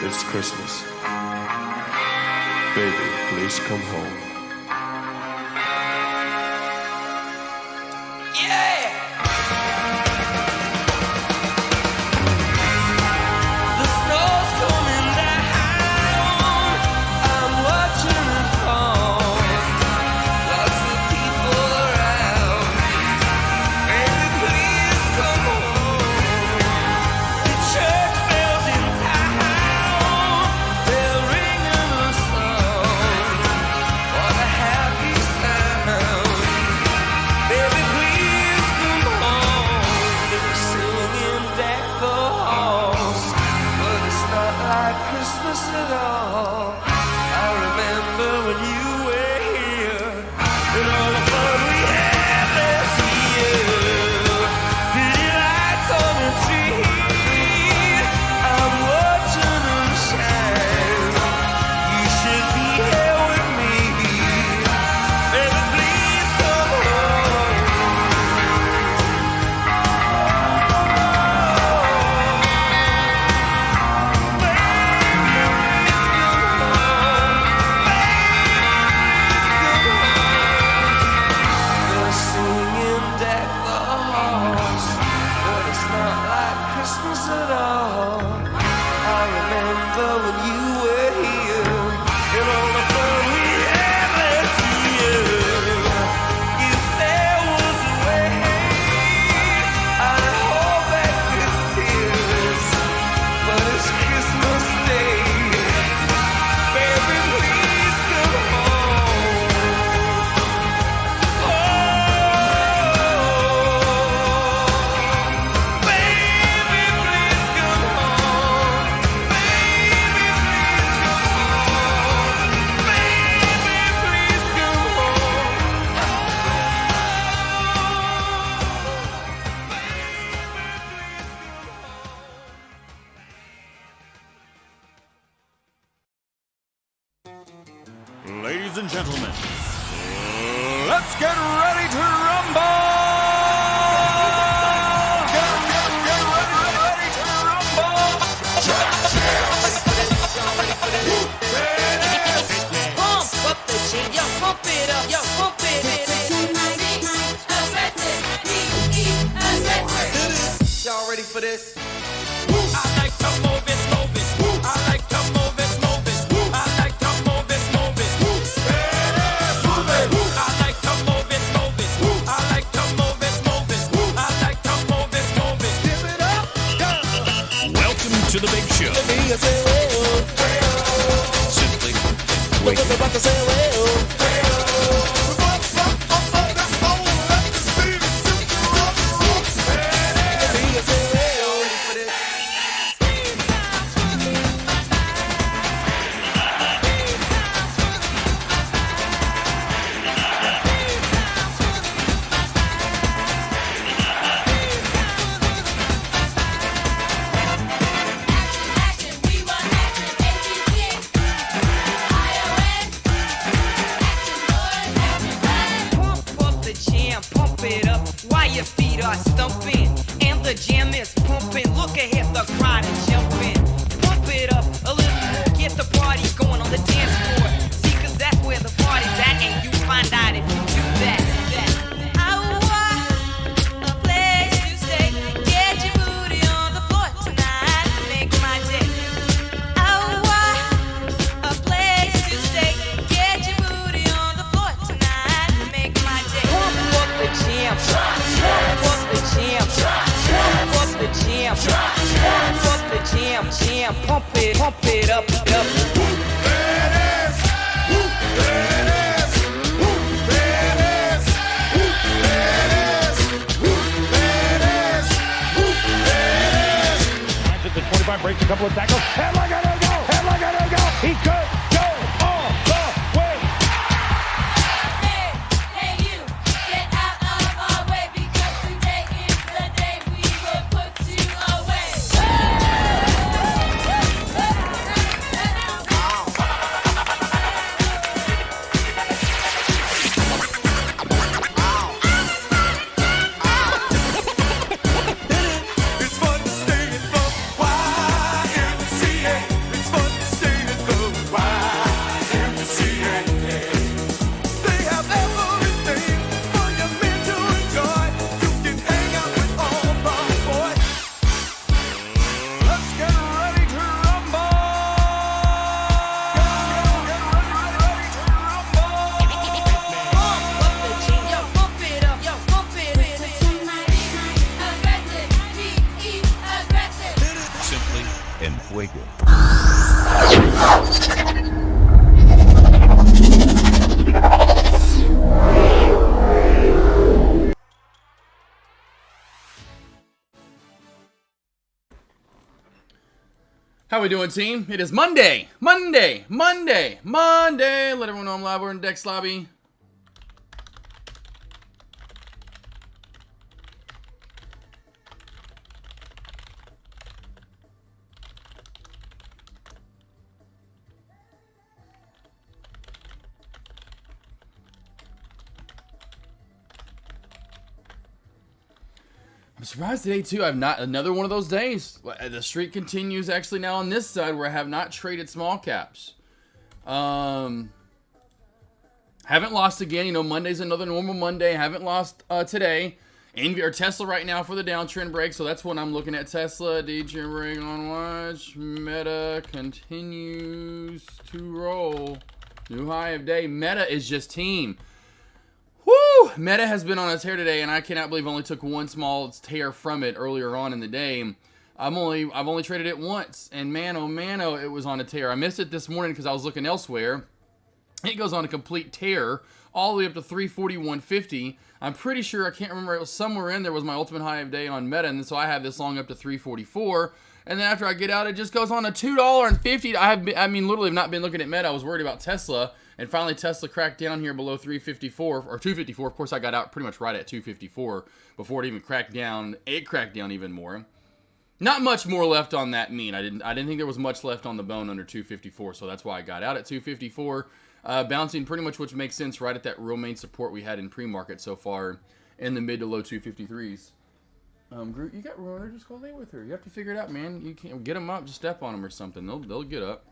It's Christmas. Baby, please come home. Ladies and gentlemen, let's get ready to rumble! Get ready to rumble! Pump up the jam, yo, pump it up, yo, pump it. Y'all ready for this? I like to move it, move it. I like to move it, move it. I like to move it, move it. I like to move it, move it. I like to move it, move it. I like to move it, move it. Give it up, go. Welcome to the big show. Simply wait. Pump it up while your feet are stumping and the jam is pumping. Look ahead, the crowd is jumping. Pump it up a little more, get the party going on the dance floor. See, 'cause that's where the party's at, and you find out if you do that. I want a place to stay. Get your booty on the floor tonight, make my day. I want a place to stay. Get your booty on the floor tonight, make my day. Pump up the jam, pump up the jam, pump up the jam, pump up the jam, pump it up, up. Breaks a couple of tackles. Headlock on go! Headlock on go! He could go all the way! Hey, you, get out of our way, because today is the day we will put you away. It's fun to stay in the wild. Wake it. How we doing, team? It is Monday. Let everyone know I'm live. We're in Dex Lobby. I'm surprised today, too. I've not another one of those days. The streak continues actually now on this side where I have not traded small caps. Haven't lost again. You know, Monday's another normal Monday. Haven't lost today. Envy or Tesla right now for the downtrend break. So that's what I'm looking at. Tesla, downtrend break on watch. Meta continues to roll. New high of day. Meta is just team. Woo! Meta has been on a tear today, and I cannot believe I only took one small tear from it earlier on in the day. I've only traded it once, and man, oh, it was on a tear. I missed it this morning because I was looking elsewhere. It goes on a complete tear all the way up to 341.50. I'm pretty sure, I can't remember, it was somewhere in there was my ultimate high of day on Meta, and so I have this long up to 344. And then after I get out, it just goes on a $2.50. I literally have not been looking at Meta. I was worried about Tesla. And finally, Tesla cracked down here below 354, or 254. Of course, I got out pretty much right at 254 before it even cracked down. It cracked down even more. Not much more left on that mean. I didn't think there was much left on the bone under 254, so that's why I got out at 254. Bouncing pretty much, which makes sense, right at that real main support we had in pre-market so far in the mid to low 253s. Groot, you got Roner, just go lay with her. You have to figure it out, man. You can't get them up, just step on them or something. They'll get up.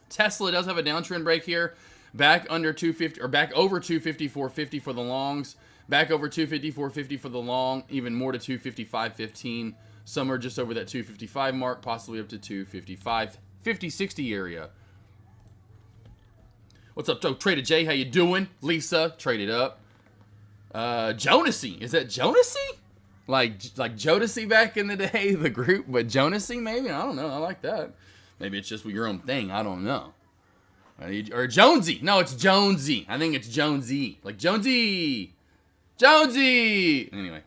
Tesla does have a downtrend break here. Back under 250, or back over 254.50 for the longs. Back over 254.50 for the long. Even more to 255.15. Somewhere just over that 255 mark, possibly up to 255, 50-60 area. What's up, Trader J? How you doing? Lisa, traded up. Jonasy. Is that Jonasy? Like Jodeci back in the day, the group, but Jonasy maybe? I don't know. I like that. Maybe it's just your own thing. I don't know. Or Jonesy. No, it's Jonesy. I think it's Jonesy. Like Jonesy. Anyway,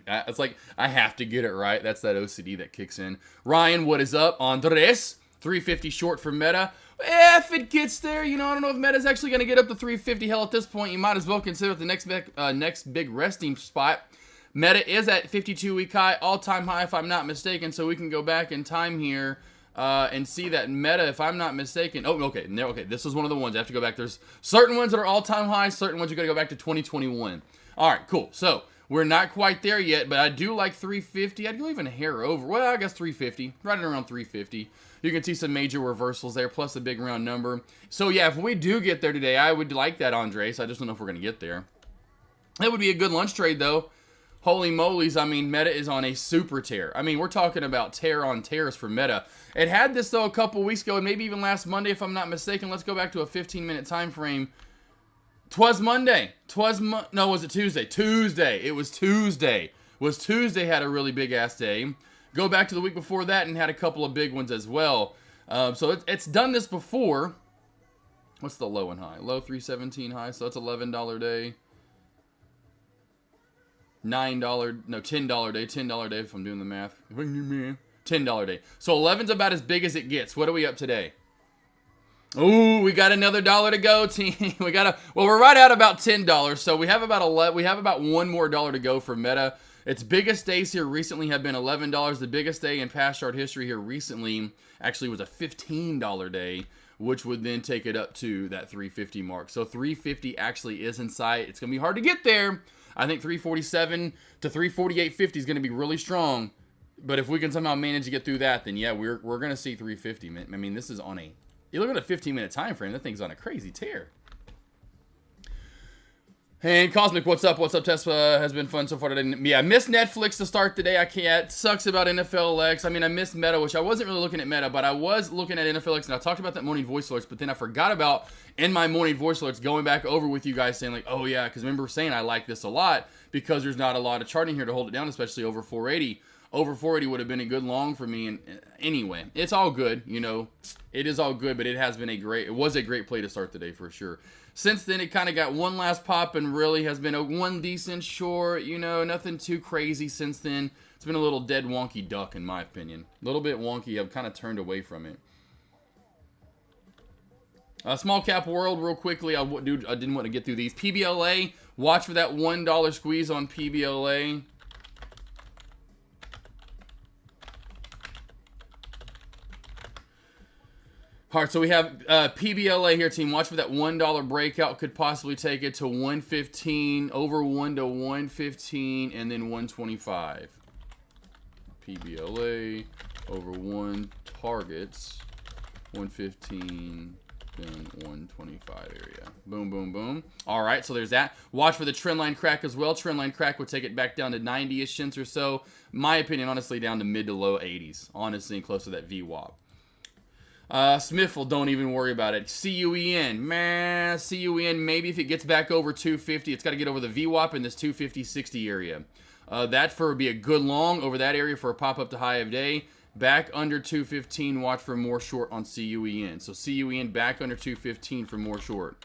it's like I have to get it right. That's that OCD that kicks in. Ryan, what is up? Andres, 350 short for Meta. If it gets there, I don't know if Meta's actually going to get up to 350. Hell, at this point, you might as well consider it the next big resting spot. Meta is at 52-week high, all-time high if I'm not mistaken, so we can go back in time here and see that Meta, if I'm not mistaken. Oh, okay, this is one of the ones. I have to go back. There's certain ones that are all-time high, certain ones you got to go back to 2021. All right, cool. So we're not quite there yet, but I do like 350. I'd go even a hair over. Well, I guess 350, right around 350. You can see some major reversals there, plus a big round number. So yeah, if we do get there today, I would like that, Andres. I just don't know if we're going to get there. That would be a good lunch trade, though. Holy molies, Meta is on a super tear. We're talking about tear on tears for Meta. It had this, though, a couple weeks ago, and maybe even last Monday, if I'm not mistaken. Let's go back to a 15-minute time frame. 'Twas Monday. No, was it Tuesday? Tuesday. It was Tuesday. Tuesday had a really big-ass day. Go back to the week before that and had a couple of big ones as well. So it's done this before. What's the low and high? Low 317 high, so that's $11 day. $10 day. $10 day if I'm doing the math. $10 day. So 11's about as big as it gets. What are we up today? Ooh, we got another dollar to go, team. We're right at about $10. So we have about one more dollar to go for Meta. Its biggest days here recently have been $11. The biggest day in past chart history here recently actually was a $15 day, which would then take it up to that 350 mark. So 350 actually is in sight. It's going to be hard to get there. I think 347 to 348.50 is going to be really strong. But if we can somehow manage to get through that, then yeah, we're going to see 350. This is on you look at a 15-minute time frame, that thing's on a crazy tear. And Cosmic, what's up? What's up, Tesla? Has been fun so far today. Yeah, I missed Netflix to start the day. I can't. It sucks about NFLX. I missed Meta, which I wasn't really looking at Meta, but I was looking at NFLX, and I talked about that morning voice alerts, but then I forgot about, in my morning voice alerts, going back over with you guys saying, like, oh, yeah, because remember saying I like this a lot because there's not a lot of charting here to hold it down, especially over 480. over 480 would have been a good long for me. And anyway, it's all good. You know, it is all good, but it was a great play to start the day for sure. Since then, it kind of got one last pop and really has been one decent short. You know, nothing too crazy since then. It's been a little dead wonky duck in my opinion. A little bit wonky. I've kind of turned away from it. Small cap world, real quickly. I didn't want to get through these. PBLA, watch for that $1 squeeze on PBLA. All right, so we have PBLA here, team. Watch for that $1 breakout. Could possibly take it to 115, over 1 to 115, and then 125. PBLA, over 1 targets, 115, then 125 area. Boom, boom, boom. All right, so there's that. Watch for the trend line crack as well. Trend line crack would take it back down to 90-ish cents or so. My opinion, honestly, down to mid to low 80s. Honestly, and close to that VWAP. Smithville, don't even worry about it. CUEN, man, CUEN, maybe if it gets back over 250, it's got to get over the VWAP in this 250-60 area. That would be a good long over that area for a pop-up to high of day. Back under 215, watch for more short on CUEN. So CUEN back under 215 for more short.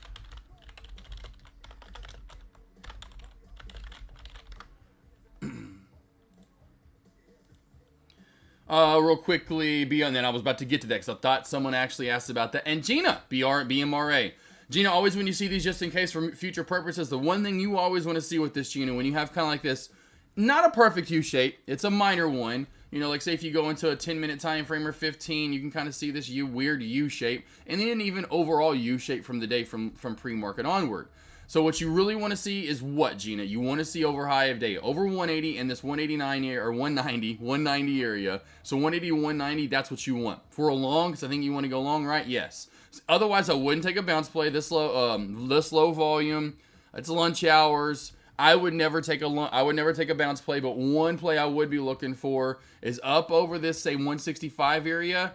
Real quickly, and then I was about to get to that because I thought someone actually asked about that. And Gina, BMRA. Gina, always when you see these just in case for future purposes, the one thing you always want to see with this, Gina, when you have kind of like this, not a perfect U shape, it's a minor one. You know, like say if you go into a 10-minute time frame or 15, you can kind of see this weird U shape. And then even overall U shape from the day from pre-market onward. So what you really want to see is what, Gina? You want to see over high of day, over 180 in this 189 area, or 190 area. So 180, 190, that's what you want. For a long, because I think you want to go long, right? Yes. Otherwise, I wouldn't take a bounce play this low volume. It's lunch hours. I would never take a bounce play, but one play I would be looking for is up over this, say, 165 area,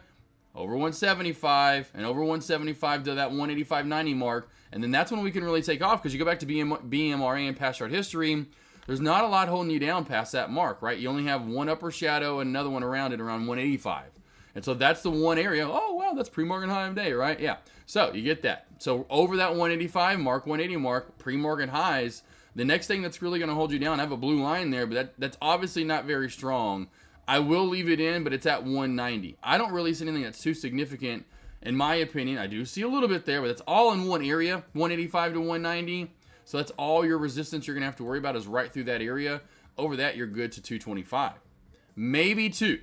over 175, and over 175 to that 185.90 mark. And then that's when we can really take off, because you go back to BMRA and past chart history, there's not a lot holding you down past that mark, right? You only have one upper shadow and another one around it around 185. And so that's the one area. Oh, wow, that's pre-market high of day, right? Yeah. So you get that. So over that 185 mark, 180 mark, pre-market highs, the next thing that's really going to hold you down, I have a blue line there, but that's obviously not very strong. I will leave it in, but it's at 190. I don't really see anything that's too significant. In my opinion, I do see a little bit there, but it's all in one area, 185 to 190. So that's all your resistance you're going to have to worry about is right through that area. Over that, you're good to 225. Maybe two.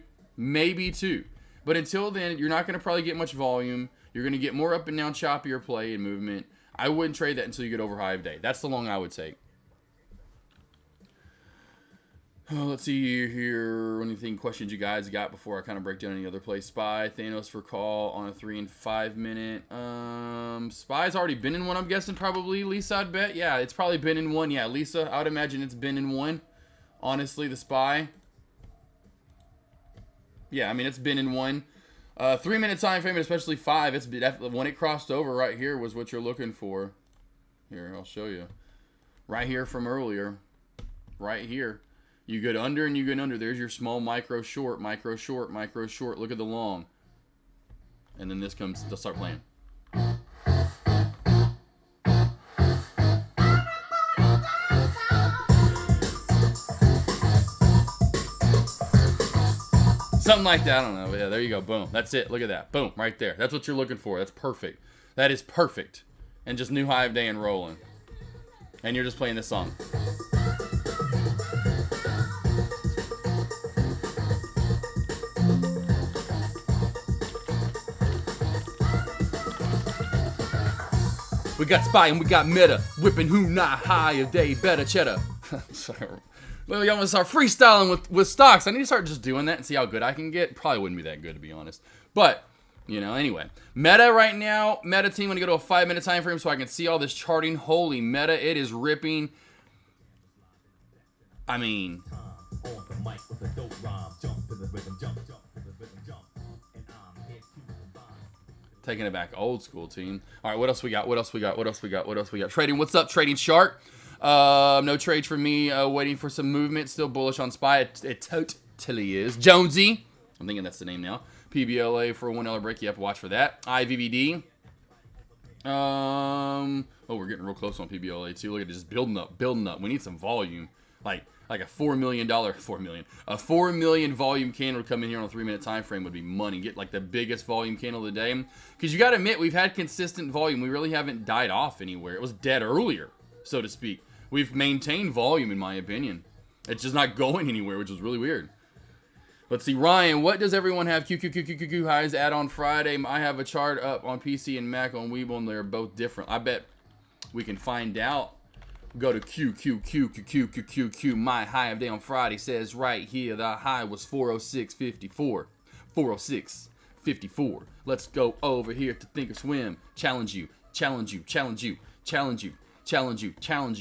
But until then, you're not going to probably get much volume. You're going to get more up and down choppier play and movement. I wouldn't trade that until you get over high of day. That's the long I would take. Oh, let's see here. Anything questions you guys got before I kind of break down any other play? Spy, Thanos for call on a 3 and 5 minute. Spy's already been in one, I'm guessing, probably. Lisa, I'd bet. Yeah, it's probably been in one. Yeah, Lisa, I would imagine it's been in one. Honestly, the Spy. Yeah, I mean, it's been in one. 3 minute time frame, especially 5. It's when it crossed over right here was what you're looking for. Here, I'll show you. Right here from earlier. Right here. You get under and you get under. There's your small micro short, micro short, micro short. Look at the long. And then this comes, they'll start playing. Something like that. I don't know. Yeah, there you go. Boom. That's it. Look at that. Boom. Right there. That's what you're looking for. That's perfect. That is perfect. And just new high of day and rolling. And you're just playing this song. We got Spy and we got Meta. Whipping who not high a day better cheddar. Sorry. Well, y'all want to start freestyling with stocks. I need to start just doing that and see how good I can get. Probably wouldn't be that good, to be honest. But, you know, anyway. Meta right now. Meta team, I'm going to go to a 5 minute time frame so I can see all this charting. Holy Meta, it is ripping. I mean... Taking it back, old school team. All right, what else we got? Trading, what's up, Trading Shark? No trades for me. Waiting for some movement. Still bullish on Spy. It Tilly is. Jonesy. I'm thinking that's the name now. PBLA for a $1 break. You have to watch for that. IVVD. Oh, we're getting real close on PBLA too. Look at it, just building up. We need some volume. Like a $4 million volume candle to come in here on a 3-minute time frame would be money. Get like the biggest volume candle of the day. Because you got to admit, we've had consistent volume. We really haven't died off anywhere. It was dead earlier, so to speak. We've maintained volume, in my opinion. It's just not going anywhere, which is really weird. Let's see, Ryan, what does everyone have QQQQQ highs at on Friday? I have a chart up on PC and Mac on Weeble, and they're both different. I bet we can find out. Go to QQQQQQQ. My high of day on Friday says right here the high was 406.54. 406.54. Let's go over here to Think or Swim. Challenge you.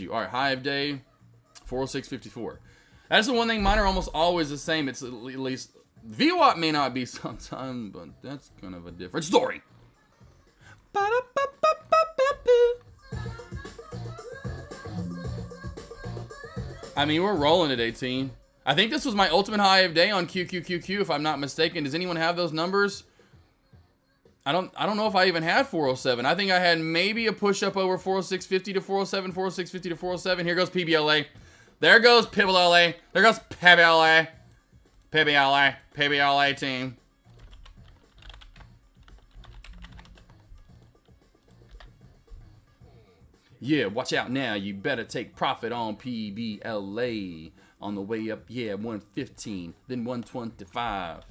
All right, high of day 406.54. That's the one thing. Mine are almost always the same. It's at least VWAP may not be sometime, but that's kind of a different story. I mean, we're rolling today, team. I think this was my ultimate high of day on QQQQ, if I'm not mistaken. Does anyone have those numbers? I don't know if I even had 407. I think I had maybe a push up over 406.50 to 407, 406.50 to 407. Here goes PBLA. There goes PBLA. There goes PBLA. PBLA team. Yeah, watch out now. You better take profit on PBLA. On the way up, yeah, 115, then 125.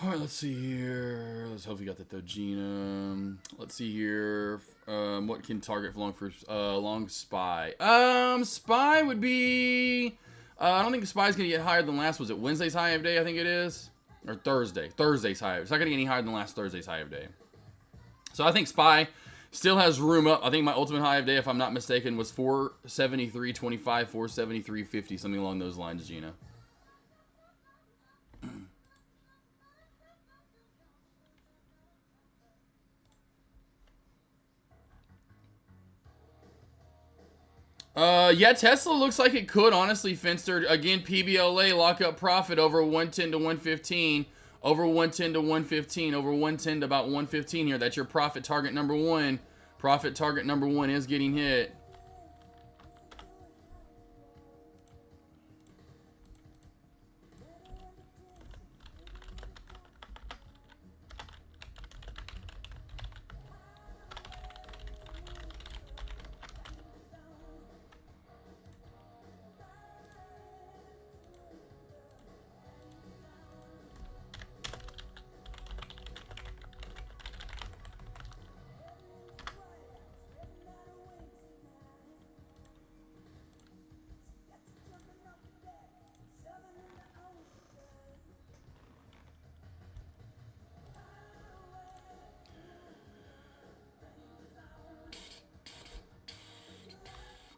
All right, let's see here. Let's hope we got the Thogina. Let's see here. What can target for long Spy? Spy would be. I don't think Spy's gonna get higher than last. Was it Wednesday's high of day? I think it is, or Thursday. Thursday's high. It's not gonna get any higher than last Thursday's high of day. So I think Spy still has room up. I think my ultimate high of day, if I'm not mistaken, was 473.25, 473.50, something along those lines, Gina. Yeah, Tesla looks like it could, honestly, Finster. Again, PBLA, lock up profit over 110 to 115. Over 110 to 115. Over 110 to about 115 here. That's your profit target number one. Profit target number one is getting hit.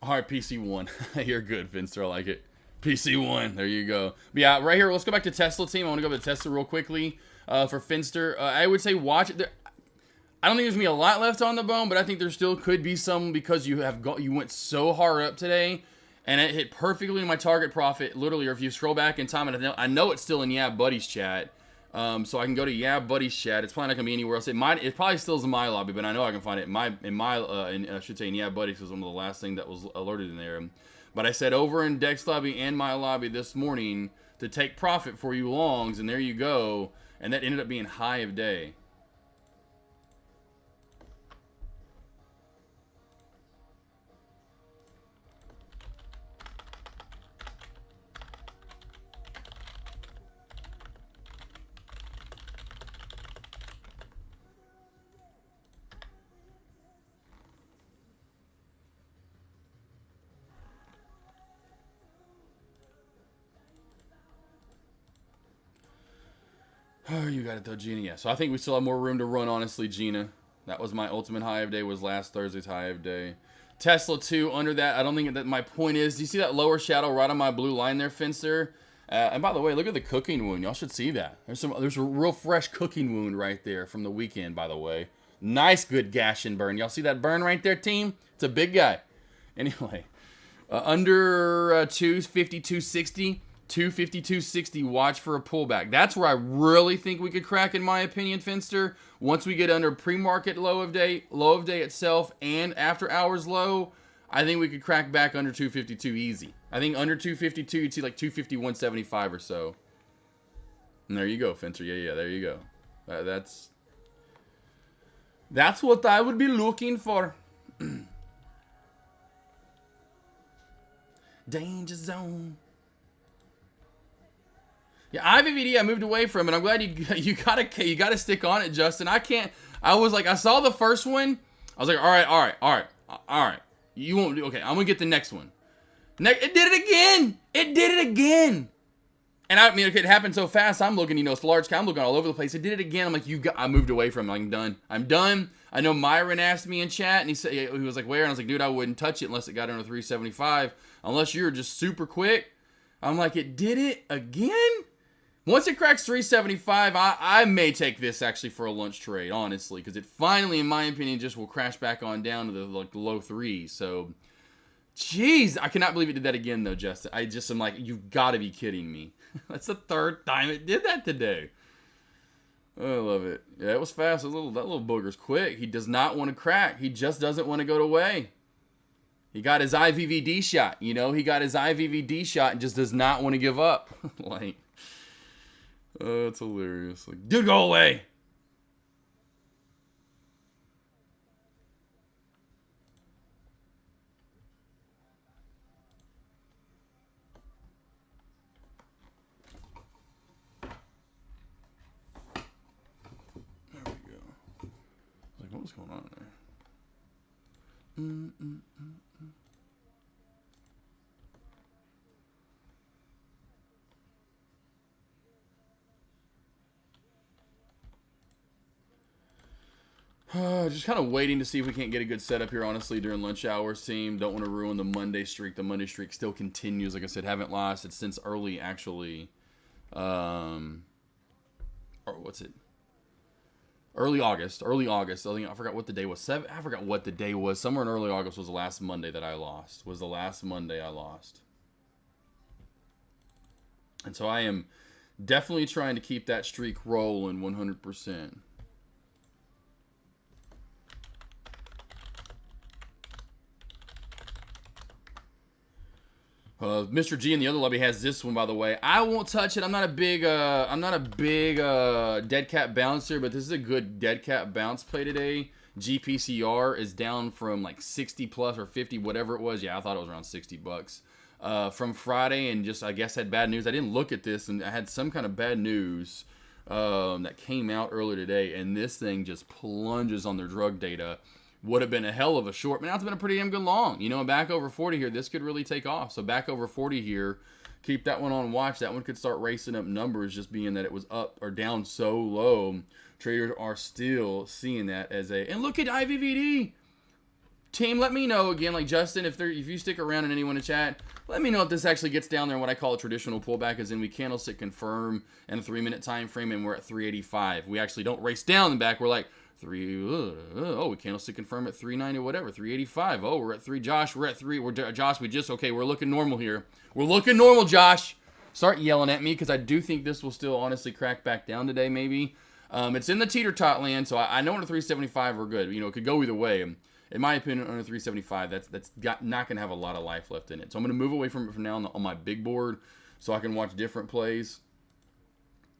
All right, PC1. You're good, Finster. I like it. PC1. There you go. But yeah, right here, let's go back to Tesla team. I want to go to Tesla real quickly for Finster. I would say watch it. I don't think there's going to be a lot left on the bone, but I think there still could be some because you went so hard up today, and it hit perfectly in my target profit, literally. Or if you scroll back in time, and I know it's still in Yeah Buddy's chat. So I can go to Yeah Buddy's chat. It's probably not gonna be anywhere else. It probably still is in my lobby, but I know I can find it I should say in Yeah Buddy's was one of the last thing that was alerted in there. But I said over in Dex lobby and my lobby this morning to take profit for you longs, and there you go. And that ended up being high of day. Oh, you got it though, Gina. Yeah. So I think we still have more room to run, honestly, Gina. That was my ultimate high of day, was last Thursday's high of day. Tesla 2, under that. I don't think that my point is. Do you see that lower shadow right on my blue line there, Fencer? And by the way, look at the cooking wound. Y'all should see that. There's a real fresh cooking wound right there from the weekend, by the way. Nice, good gash and burn. Y'all see that burn right there, team? It's a big guy. Anyway, under 250, 260, 250, 260, watch for a pullback. That's where I really think we could crack, in my opinion, Finster. Once we get under pre-market low of day itself, and after hours low, I think we could crack back under 252 easy. I think under 252, you'd see like 250, 175 or so. And there you go, Finster. Yeah, there you go. That's what I would be looking for. Danger zone. Yeah, IVVD, I moved away from it. I'm glad you gotta stick on it, Justin. I was like, I saw the first one. I was like, all right. You won't do, okay, I'm gonna get the next one. It did it again. And I mean, okay, it happened so fast. I'm looking, it's large cap. I'm looking all over the place. It did it again. I'm like, I moved away from it. I'm done. I know Myron asked me in chat, and he was like, where? And I was like, dude, I wouldn't touch it unless it got under 375. Unless you're just super quick. I'm like, it did it again? Once it cracks 375, I may take this actually for a lunch trade, honestly, because it finally, in my opinion, just will crash back on down to the low threes. So, jeez, I cannot believe it did that again, though, Justin. I just am like, you've got to be kidding me. That's the third time it did that today. I love it. Yeah, it was fast. That little booger's quick. He does not want to crack. He just doesn't want to go away. He got his IVVD shot. He got his IVVD shot and just does not want to give up. Like, oh, it's hilarious. Like, dude, go away. There we go. Like, what was going on there? Just kind of waiting to see if we can't get a good setup here, honestly, during lunch hours, team. Don't want to ruin the Monday streak. The Monday streak still continues. Like I said, haven't lost it since early, actually. Or what's it? Early August. I forgot what the day was. I forgot what the day was. Somewhere in early August was the last Monday that I lost. And so I am definitely trying to keep that streak rolling 100%. Mr. G in the other lobby has this one, by the way. I won't touch it. I'm not a big dead cat bouncer, but this is a good dead cat bounce play today. GPCR is down from like 60 plus or 50, whatever it was. Yeah, I thought it was around $60 from Friday, and just I guess had bad news. I didn't look at this, and I had some kind of bad news that came out earlier today, and this thing just plunges on their drug data. Would have been a hell of a short, but now it's been a pretty damn good long. Back over 40 here, this could really take off. So back over 40 here, keep that one on watch. That one could start racing up numbers, just being that it was up or down so low. Traders are still seeing that as a... And look at IVVD. Team, let me know again, like Justin, if you stick around and anyone in chat, let me know if this actually gets down there in what I call a traditional pullback, as in we candlestick confirm in a 3-minute time frame, and we're at 385. We actually don't race down and back. We're like... we candlestick confirm at 390 or whatever, 385. Oh, we're at 3. Josh, we're at 3. Josh, we're looking normal here. We're looking normal, Josh. Start yelling at me, because I do think this will still honestly crack back down today, maybe. It's in the teeter-tot land, so I know under 375 we're good. It could go either way. In my opinion, under 375, that's not going to have a lot of life left in it. So I'm going to move away from it from now on my big board, so I can watch different plays.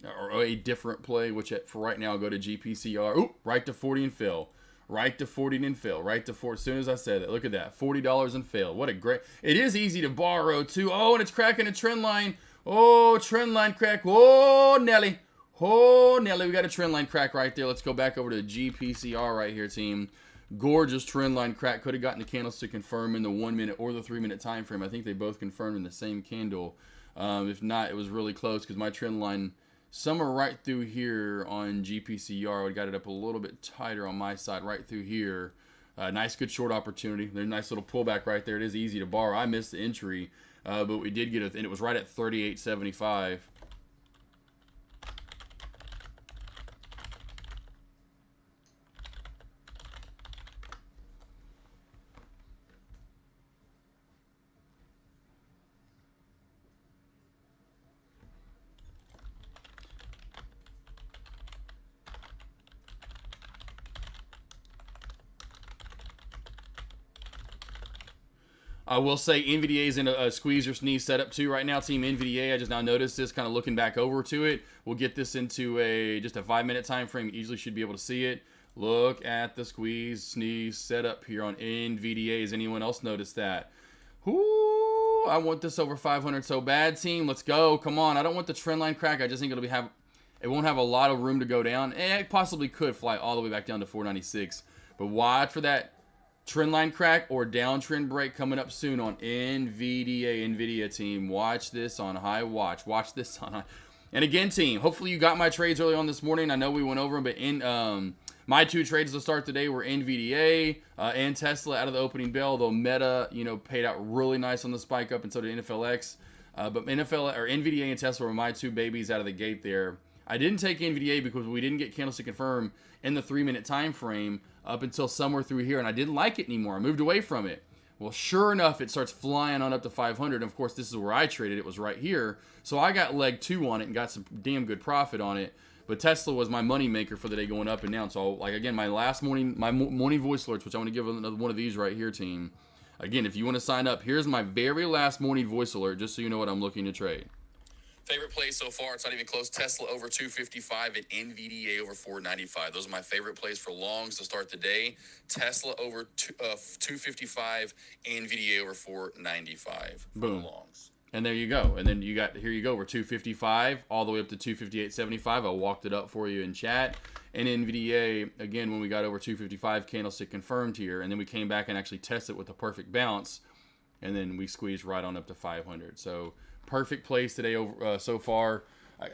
Or a different play, which for right now I'll go to GPCR. Ooh, right to 40 and fill. Right to 40 and fill. Right to 4. As soon as I said that, look at that. $40 and fill. What a great... It is easy to borrow, too. Oh, and it's cracking a trend line. Oh, trend line crack. Oh, Nelly. Oh, Nelly. We got a trend line crack right there. Let's go back over to GPCR right here, team. Gorgeous trend line crack. Could have gotten the candlestick confirm in the 1-minute or the 3-minute time frame. I think they both confirmed in the same candle. If not, it was really close, because my trend line... somewhere right through here on GPCR. We got it up a little bit tighter on my side, right through here. Nice, good short opportunity. There's a nice little pullback right there. It is easy to borrow. I missed the entry, but we did get it, and it was right at 38.75. I will say NVDA is in a squeeze or sneeze setup too right now. Team NVDA, I just now noticed this, kind of looking back over to it. We'll get this into just a 5-minute time frame. You easily should be able to see it. Look at the squeeze sneeze setup here on NVDA. Has anyone else noticed that? Ooh, I want this over 500 so bad, team. Let's go. Come on. I don't want the trend line crack. I just think it won't have a lot of room to go down. It possibly could fly all the way back down to 496. But watch for that trend line crack or downtrend break coming up soon on NVIDIA team. Watch this on high watch. Watch this on high. And again, team, hopefully you got my trades early on this morning. I know we went over them, but in my 2 trades to start today were NVDA and Tesla out of the opening bell. Though Meta, paid out really nice on the spike up, and so did NFLX. But NVDA and Tesla were my 2 babies out of the gate there. I didn't take NVDA because we didn't get candlestick confirm in the 3-minute time frame up until somewhere through here, and I didn't like it anymore. I moved away from it. Well, sure enough, it starts flying on up to 500. And of course, this is where I traded. It was right here. So I got leg 2 on it and got some damn good profit on it. But Tesla was my money maker for the day going up and down. So, like, again, my morning voice alerts, which I want to give another one of these right here, team. Again, if you want to sign up, here's my very last morning voice alert, just so you know what I'm looking to trade. Favorite plays so far, it's not even close. Tesla over 255 and NVDA over 495. Those are my favorite plays for longs to start the day. Tesla over 255, NVDA over 495 for Boom. the longs. And there you go. And then here you go. We're 255 all the way up to 258.75. I walked it up for you in chat. And NVDA, again, when we got over 255, candlestick confirmed here. And then we came back and actually tested with a perfect bounce. And then we squeezed right on up to 500. So perfect plays today over so far.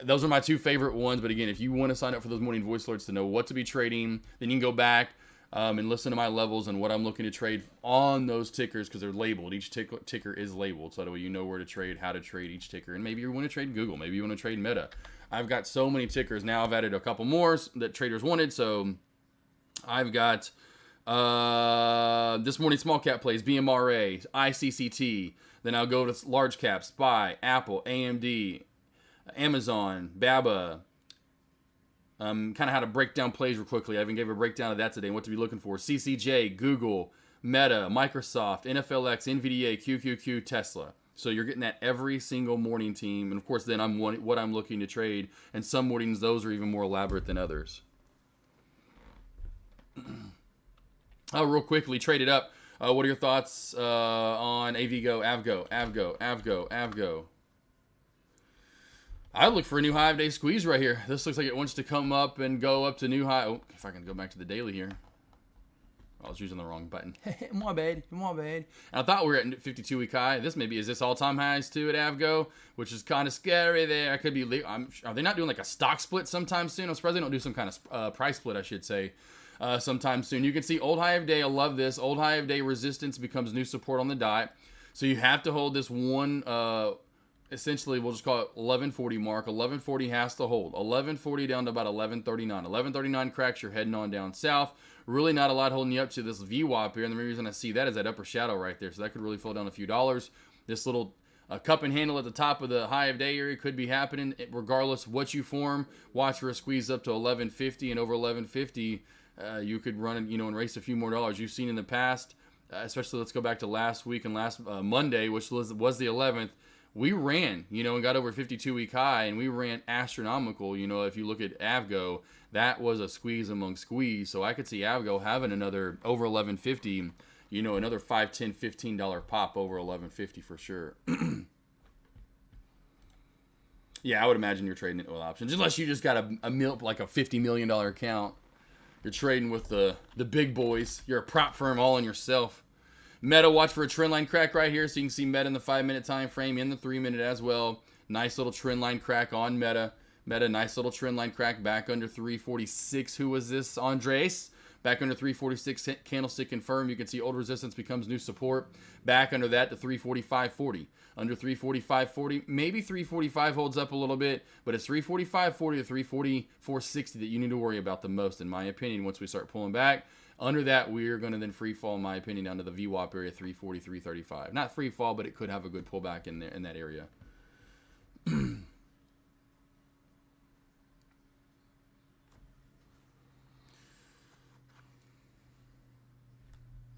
Those are my 2 favorite ones. But again, if you want to sign up for those morning voice alerts to know what to be trading, then you can go back and listen to my levels and what I'm looking to trade on those tickers, because they're labeled. Each ticker is labeled, so that way you know where to trade, how to trade each ticker. And maybe you want to trade Google. Maybe you want to trade Meta. I've got so many tickers. Now I've added a couple more that traders wanted. So I've got this morning small cap plays, BMRA, ICCT. Then I'll go to large caps, SPY, Apple, AMD, Amazon, BABA. Kind of how to break down plays real quickly. I even gave a breakdown of that today and what to be looking for. CCJ, Google, Meta, Microsoft, NFLX, NVDA, QQQ, Tesla. So you're getting that every single morning, team. And of course, then what I'm looking to trade. And some mornings, those are even more elaborate than others. Real quickly, trade it up. What are your thoughts on AVGO, AVGO? I look for a new high of day squeeze right here. This looks like it wants to come up and go up to new high. Oh, if I can go back to the daily here. I was using the wrong button. My bad. And I thought we were at 52-week high. Is this all-time highs too at AVGO, which is kind of scary there. I could be. Are they not doing like a stock split sometime soon? I'm surprised they don't do some kind of price split, I should say, sometime soon. You can see old high of day. I love this. Old high of day resistance becomes new support on the dot. So you have to hold this one. Essentially, we'll just call it 1140 mark. 1140 has to hold. 1140 down to about 1139. 1139 cracks, you're heading on down south. Really not a lot holding you up to this VWAP here. And the reason I see that is that upper shadow right there. So that could really fall down a few dollars. This little cup and handle at the top of the high of day area could be happening. Regardless of what you form, watch for a squeeze up to 1150. And over 1150, you could run and race a few more dollars. You've seen in the past, especially let's go back to last week and last Monday, which was the 11th. We ran, and got over 52-week high, and we ran astronomical. If you look at AVGO, that was a squeeze among squeeze. So I could see AVGO having another over 1150, another $5, $10, $15 pop over 1150 for sure. Yeah, I would imagine you're trading it with options, unless you just got a $50 million account. You're trading with the big boys. You're a prop firm all on yourself. Meta, watch for a trend line crack right here. So you can see Meta in the 5-minute time frame, in the 3-minute as well. Nice little trend line crack on Meta. Meta, nice little trend line crack back under 346. Who was this? Andres. Back under 346, candlestick confirmed. You can see old resistance becomes new support. Back under that to 345.40. Under 345.40, maybe 345 holds up a little bit, but it's 345.40 to 344.60 that you need to worry about the most, in my opinion, once we start pulling back. Under that, we're going to then free fall, in my opinion, down to the VWAP area, 343.35. Not free fall, but it could have a good pullback in there, in that area.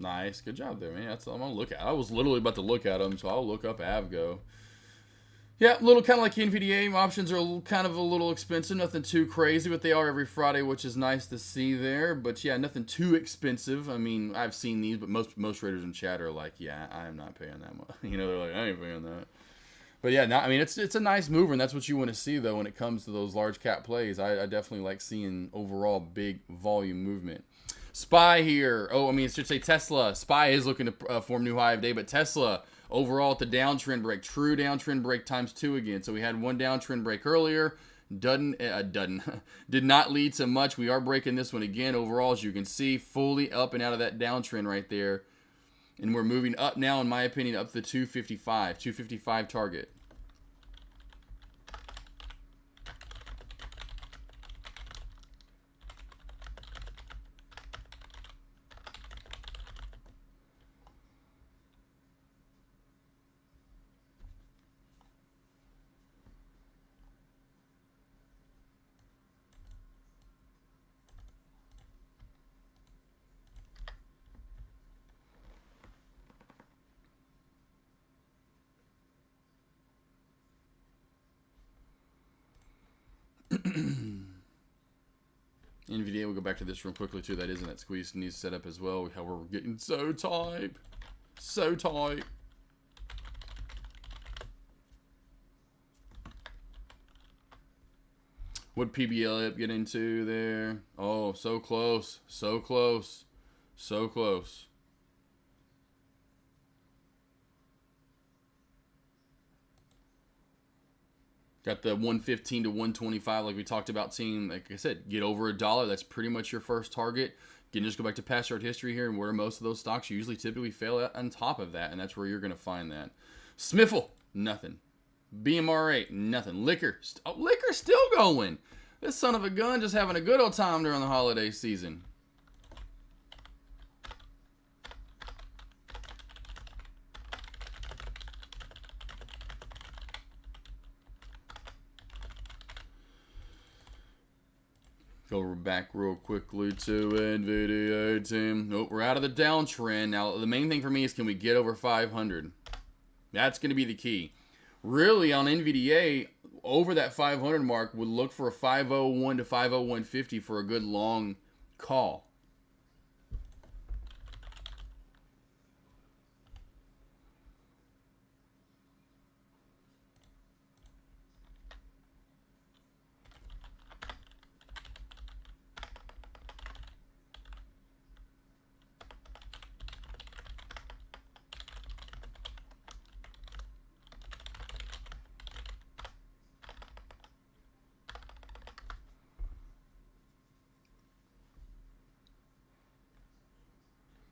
Nice. Good job there, man. That's what I'm going to look at. I was literally about to look at them, so I'll look up Avgo. Yeah, little kind of like NVDA. Options are kind of a little expensive. Nothing too crazy, but they are every Friday, which is nice to see there. But yeah, nothing too expensive. I mean, I've seen these, but most traders in chat are like, yeah, I'm not paying that much. You know, they're like, I ain't paying that. But yeah, I mean, it's a nice mover, and that's what you want to see, though, when it comes to those large cap plays. I definitely like seeing overall big volume movement. SPY here. Oh, I mean, it should say Tesla. SPY is looking to form new high of day, but Tesla overall at the downtrend break. True downtrend break times 2 again. So we had one downtrend break earlier. Did not lead to much. We are breaking this one again. Overall, as you can see, fully up and out of that downtrend right there. And we're moving up now, in my opinion, up to the 255 target. NVDA, we'll go back to this real quickly too. That isn't that squeeze needs set up as well. How we're getting so tight. So tight. What PBL get into there? Oh, so close. So close. So close. Got the 115 to 125 like we talked about, seeing, like I said, get over $1. That's pretty much your first target. You can just go back to past chart history here, and where most of those stocks usually typically fail at on top of that, and that's where you're going to find that. Smiffle, nothing. BMR8, nothing. Liquor still going. This son of a gun just having a good old time during the holiday season. Go back real quickly to NVIDIA team. Nope, we're out of the downtrend. Now, the main thing for me is, can we get over 500? That's going to be the key. Really, on NVDA, over that 500 mark, would look for a 501 to 501.50 for a good long call.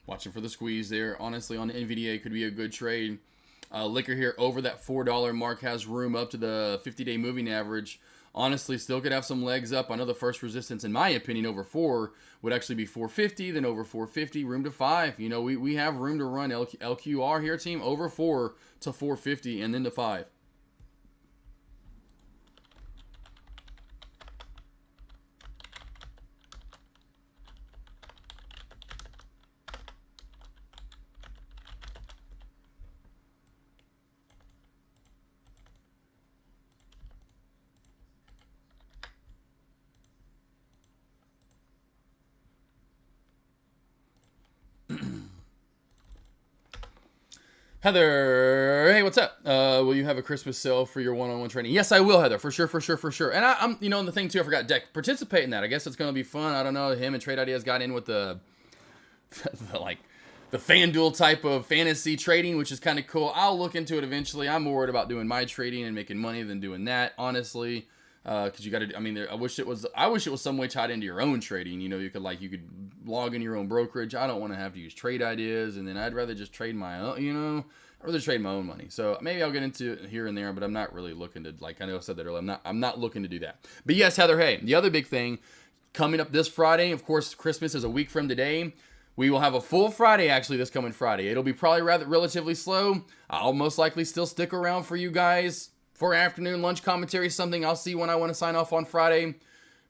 Watching for the squeeze there. Honestly, on NVDA could be a good trade. Liquor here over that $4 mark has room up to the 50-day moving average. Honestly, still could have some legs up. I know the first resistance, in my opinion, over 4 would actually be 450. Then over 450, room to 5. You know, we have room to run LQR here, team, over 4 to 450 and then to 5. Heather, hey, what's up? Will you have a Christmas sale for your one-on-one training? Yes, I will, Heather, for sure. And I'm, you know, and the thing too, I forgot, Deck, participate in that. I guess it's gonna be fun. I don't know. Him and Trade Ideas got in with the FanDuel type of fantasy trading, which is kind of cool. I'll look into it eventually. I'm more worried about doing my trading and making money than doing that, honestly. Because you got to. I mean, I wish it was some way tied into your own trading. You could log in your own brokerage. I don't want to have to use trade ideas, and then I'd rather just trade my own. I'd rather trade my own money. So maybe I'll get into it here and there, but I'm not really looking to, like I know I said that earlier. I'm not looking to do that. But yes, Heather. Hey, the other big thing coming up this Friday. Of course, Christmas is a week from today. We will have a full Friday actually this coming Friday. It'll be probably relatively slow. I'll most likely still stick around for you guys for afternoon lunch commentary, something I'll see when I want to sign off on Friday.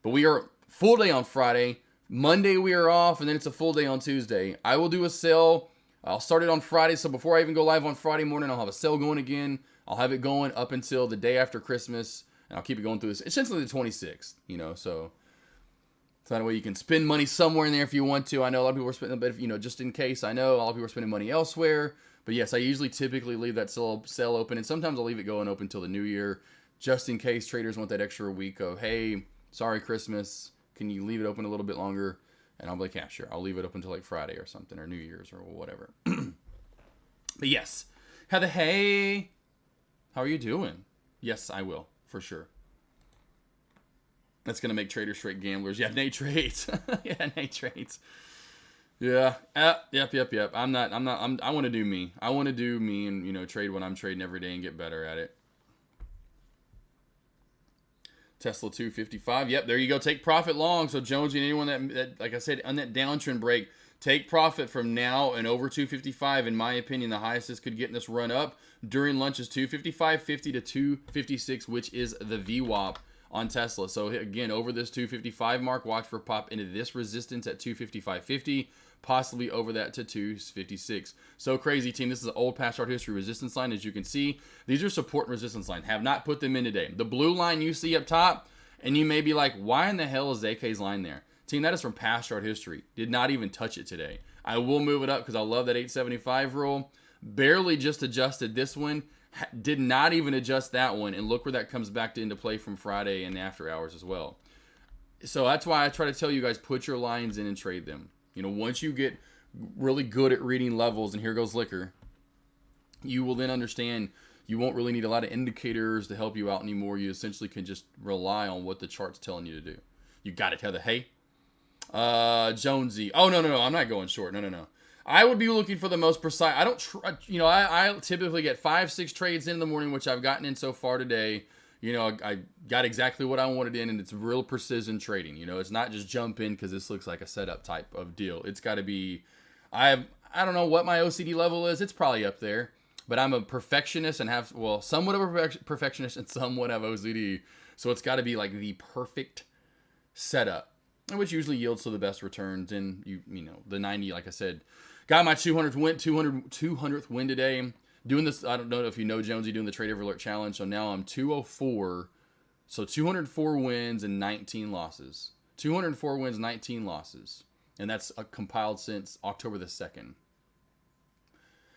But we are full day on Friday. Monday we are off, and then it's a full day on Tuesday. I will do a sale. I'll start it on Friday, so before I even go live on Friday morning, I'll have a sale going again. I'll have it going up until the day after Christmas, and I'll keep it going through this. Essentially the 26th, so that way you can spend money somewhere in there if you want to. I know a lot of people are spending, but just in case, I know a lot of people are spending money elsewhere. But yes, I usually typically leave that sale open, and sometimes I'll leave it going open until the new year, just in case traders want that extra week of, hey, sorry, Christmas, can you leave it open a little bit longer? And I'll be like, yeah, sure, I'll leave it open until like Friday or something, or New Year's or whatever. But yes, Heather, hey, how are you doing? Yes, I will, for sure. That's going to make traders straight gamblers. Yeah, Nate trades. Yeah, Nate trades. Yeah. Yep. I want to do me. I want to do me and, trade when I'm trading every day and get better at it. Tesla 255. Yep, there you go. Take profit long. So Jonesy and anyone that, like I said, on that downtrend break, take profit from now and over 255. In my opinion, the highest this could get in this run up during lunch is 255.50 to 256, which is the VWAP on Tesla. So again, over this 255 mark, watch for pop into this resistance at 255.50, possibly over that to 256. So crazy, team. This is an old past chart history resistance line. As you can see, these are support and resistance line. Have not put them in today. The blue line you see up top, and you may be like, why in the hell is AK's line there? Team, that is from past chart history. Did not even touch it today. I will move it up because I love that 875 rule. Barely just adjusted this one. Did not even adjust that one, and look where that comes back into play from Friday and after hours as well. So that's why I try to tell you guys, put your lines in and trade them. Once you get really good at reading levels, and here goes liquor, you will then understand you won't really need a lot of indicators to help you out anymore. You essentially can just rely on what the chart's telling you to do. You got it, Heather. Hey, Jonesy. Oh, no, I'm not going short. No. I would be looking for the most precise. I don't, I typically get 5-6 trades in the morning, which I've gotten in so far today. I got exactly what I wanted in, and it's real precision trading. It's not just jump in because this looks like a setup type of deal. It's got to be, I don't know what my OCD level is. It's probably up there, but I'm a perfectionist and have, somewhat of a perfectionist and somewhat have OCD. So it's got to be like the perfect setup, which usually yields to the best returns. And the 90, like I said, got my 200th win today. Doing this, I don't know if you know Jonesy, doing the Trade Every Alert Challenge. So now I'm 204. So 204 wins and 19 losses. 204 wins, 19 losses. And that's compiled since October the 2nd.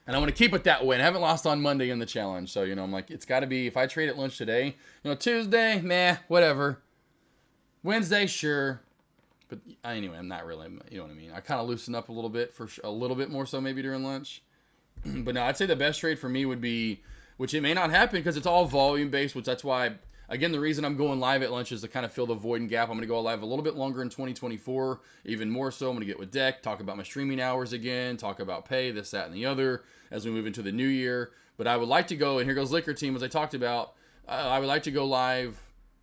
And I want to keep it that way. And I haven't lost on Monday in the challenge. So, I'm like, it's got to be, if I trade at lunch today, Tuesday, meh, whatever. Wednesday, sure. But anyway, I'm not really, you know what I mean? I kind of loosen up a little bit, for a little bit more so maybe during lunch. But no, I'd say the best trade for me would be, which it may not happen because it's all volume based, which that's why, again, the reason I'm going live at lunch is to kind of fill the void and gap. I'm going to go live a little bit longer in 2024, even more so. I'm going to get with Deck, talk about my streaming hours again, talk about pay, this, that, and the other as we move into the new year. But I would like to go, and here goes Liquor Team, as I talked about, I would like to go live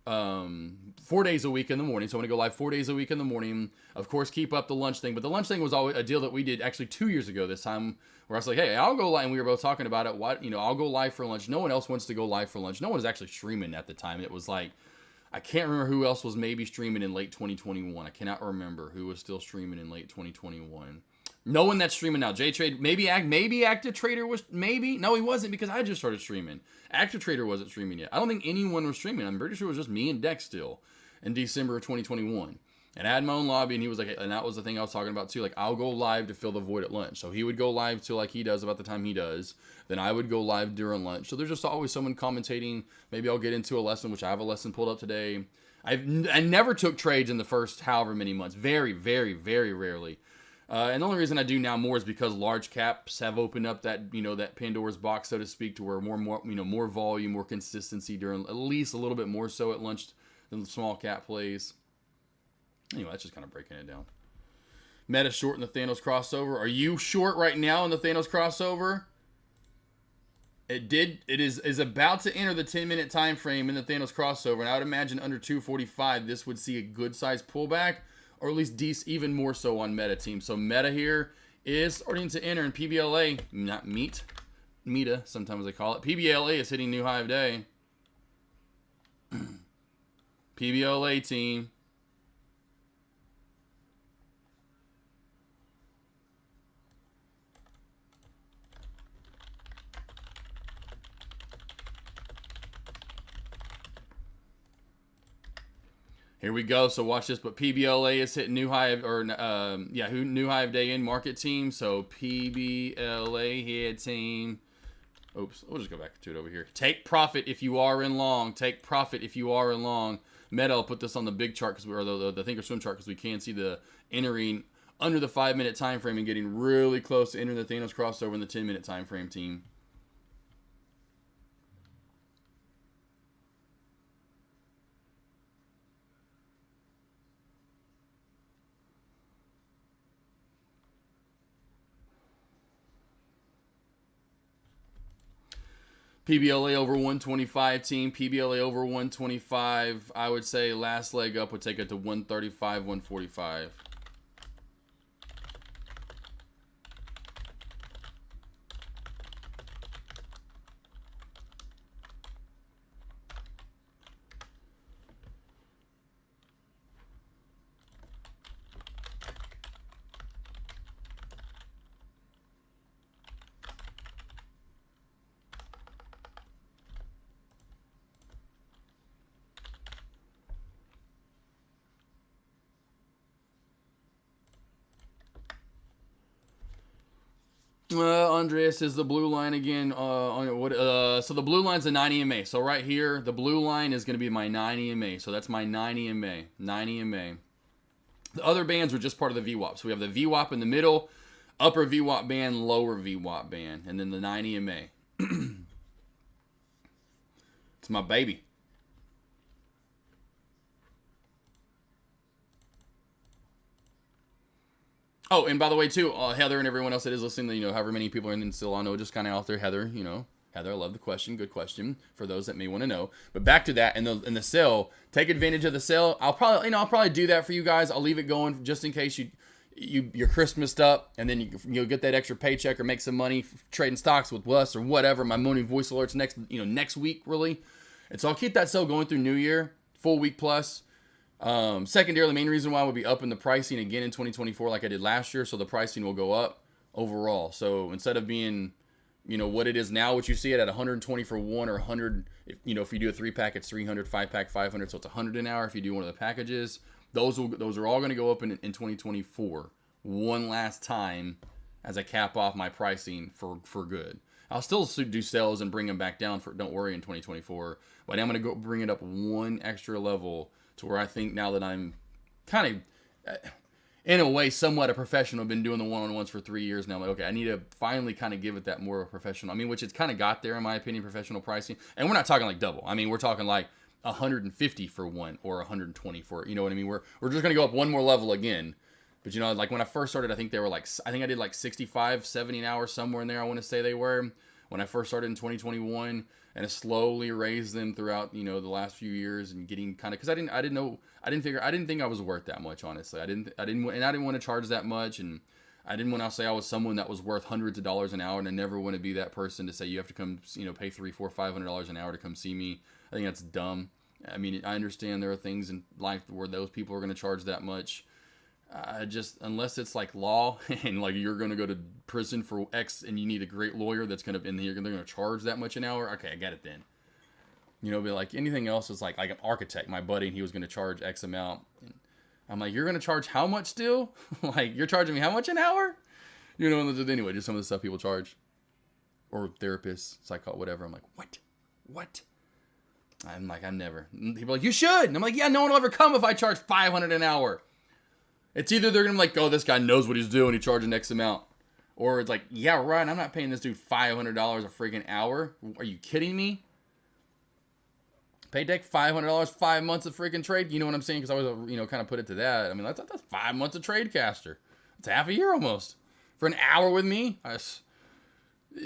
4 days a week in the morning. So I'm going to go live 4 days a week in the morning. Of course, keep up the lunch thing. But the lunch thing was always a deal that we did actually 2 years ago this time, where I was like, hey, I'll go live. And we were both talking about it. I'll go live for lunch. No one else wants to go live for lunch. No one was actually streaming at the time. It was like, I can't remember who else was maybe streaming in late 2021. I cannot remember who was still streaming in late 2021. No one that's streaming now. J-Trade, maybe Active Trader was, maybe. No, he wasn't, because I just started streaming. Active Trader wasn't streaming yet. I don't think anyone was streaming. I'm pretty sure it was just me and Dex still in December of 2021. And I had my own lobby, and he was like, and that was the thing I was talking about too. Like, I'll go live to fill the void at lunch. So he would go live till like he does about the time he does. Then I would go live during lunch. So there's just always someone commentating. Maybe I'll get into a lesson, which I have a lesson pulled up today. I never took trades in the first however many months. Very, very, very rarely. And the only reason I do now more is because large caps have opened up that, that Pandora's box, so to speak, to where more volume, more consistency during, at least a little bit more so at lunch than the small cap plays. Anyway, that's just kind of breaking it down. Meta short in the Thanos crossover. Are you short right now in the Thanos crossover? It is about to enter the 10-minute time frame in the Thanos crossover, and I would imagine under 245 this would see a good size pullback, or at least even more so on Meta team. So Meta here is starting to enter in PBLA, not Meta, sometimes they call it. PBLA is hitting new high of day. PBLA team. Here we go. So watch this. But PBLA is hitting new high new high of day in market team. So PBLA hit team. Oops. We'll just go back to it over here. Take profit if you are in long. Take profit if you are in long. Meta, I'll put this on the big chart because we're the Thinkorswim chart because we can see the entering under the 5-minute time frame and getting really close to entering the Thanos crossover in the 10-minute time frame team. PBLA over 125 team. PBLA over 125. I would say last leg up would take it to 135, 145. Andreas is the blue line again. So the blue line's a 9 EMA. So right here, the blue line is going to be my 9 EMA. So that's my 9 EMA. 9 EMA. The other bands are just part of the VWAP. So we have the VWAP in the middle, upper VWAP band, lower VWAP band, and then the 9 EMA. It's my baby. Oh, and by the way, too, Heather and everyone else that is listening, however many people are in still on, just kind of out there, Heather, Heather, I love the question. Good question for those that may want to know. But back to that, in the sale, take advantage of the sale. I'll probably do that for you guys. I'll leave it going just in case you're Christmased up, and then you'll get that extra paycheck or make some money trading stocks with us or whatever. My morning voice alerts next week, really. And so I'll keep that sale going through New Year, full week plus. Secondarily, the main reason why I would be up in the pricing again in 2024 like I did last year, so the pricing will go up overall. So instead of being, what it is now, which you see it at 120 for one or 100, if you do a 3-pack, it's 300, 5-pack, 500, so it's 100 an hour if you do one of the packages. Those are all going to go up in 2024 one last time as I cap off my pricing for good. I'll still do sales and bring them back down don't worry, in 2024, but I'm going to go bring it up one extra level to where I think now that I'm kind of, in a way, somewhat a professional. I've been doing the one-on-ones for 3 years now. I'm like, okay, I need to finally kind of give it that more professional. Which it's kind of got there, in my opinion, professional pricing. And we're not talking like double. We're talking like 150 for one or 120 for, you know what I mean? We're just going to go up one more level again. But, like when I first started, I think I did like 65, 70 an hour, somewhere in there, I want to say they were. When I first started in 2021, and I slowly raised them throughout, the last few years, and getting kind of, because I didn't think I was worth that much, honestly. I didn't want to charge that much, and I didn't want to say I was someone that was worth hundreds of dollars an hour, and I never want to be that person to say you have to come, pay $300, $400, $500 an hour to come see me. I think that's dumb. I understand there are things in life where those people are going to charge that much. Unless it's like law and like you're going to go to prison for X and you need a great lawyer that's going to, and they're going to charge that much an hour. Okay, I get it then. But like anything else is like an architect, my buddy, and he was going to charge X amount. And I'm like, you're going to charge how much still? Like, you're charging me how much an hour? Anyway, just some of the stuff people charge. Or therapists, psycho, whatever. I'm like, what? I'm like, I'm never. People are like, you should. And I'm like, yeah, no one will ever come if I charge $500 an hour. It's either they're going to be like, oh, this guy knows what he's doing, he charging X amount. Or it's like, yeah, right, I'm not paying this dude $500 a freaking hour. Are you kidding me? Paid Deck $500, 5 months of freaking trade. You know what I'm saying? Because I was, kind of put it to that. I mean, that's 5 months of Tradecaster. It's half a year almost for an hour with me.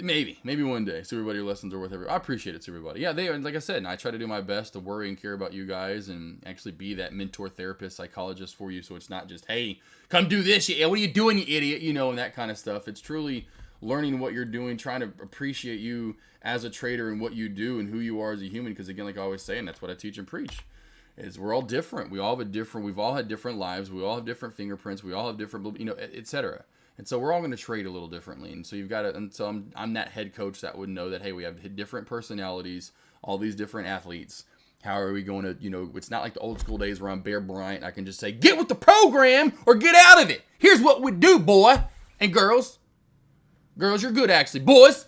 Maybe one day. So everybody listens or whatever. I appreciate it to everybody. Yeah, like I said, and I try to do my best to worry and care about you guys and actually be that mentor, therapist, psychologist for you. So it's not just, hey, come do this. Yeah, what are you doing, you idiot? And that kind of stuff. It's truly learning what you're doing, trying to appreciate you as a trader and what you do and who you are as a human. Because again, like I always say, and that's what I teach and preach, is we're all different. We've all had different lives. We all have different fingerprints. We all have different, etc. And so we're all going to trade a little differently. And so you've got to, and so I'm that head coach that would know that, hey, we have different personalities, all these different athletes. How are we going to, it's not like the old school days where I'm Bear Bryant. I can just say, get with the program or get out of it. Here's what we do, boy and girls. Girls, you're good, actually. Boys.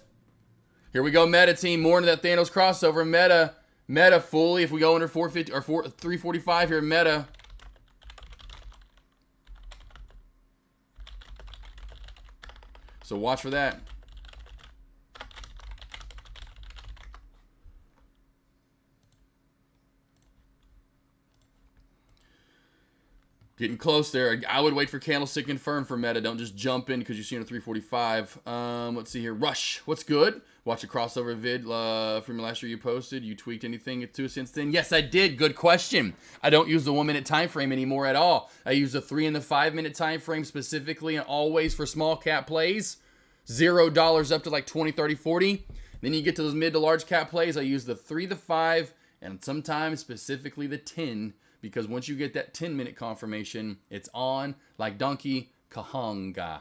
Here we go, meta team. More into that Thanos crossover. Meta fully. If we go under 450 or 345 here, meta. So watch for that. Getting close there. I would wait for candlestick confirm for meta. Don't just jump in because you see it a 345. Let's see here. Rush. What's good? Watch a crossover vid from last year you posted. You tweaked anything to since then? Yes, I did. Good question. I don't use the 1 minute time frame anymore at all. I use the 3 and the 5 minute time frame specifically and always for small cap plays. $0 up to like 20, 30, 40. Then you get to those mid to large cap plays. I use the 3, the 5, and sometimes specifically the 10. Because once you get that 10-minute confirmation, it's on like Donkey Kahanga.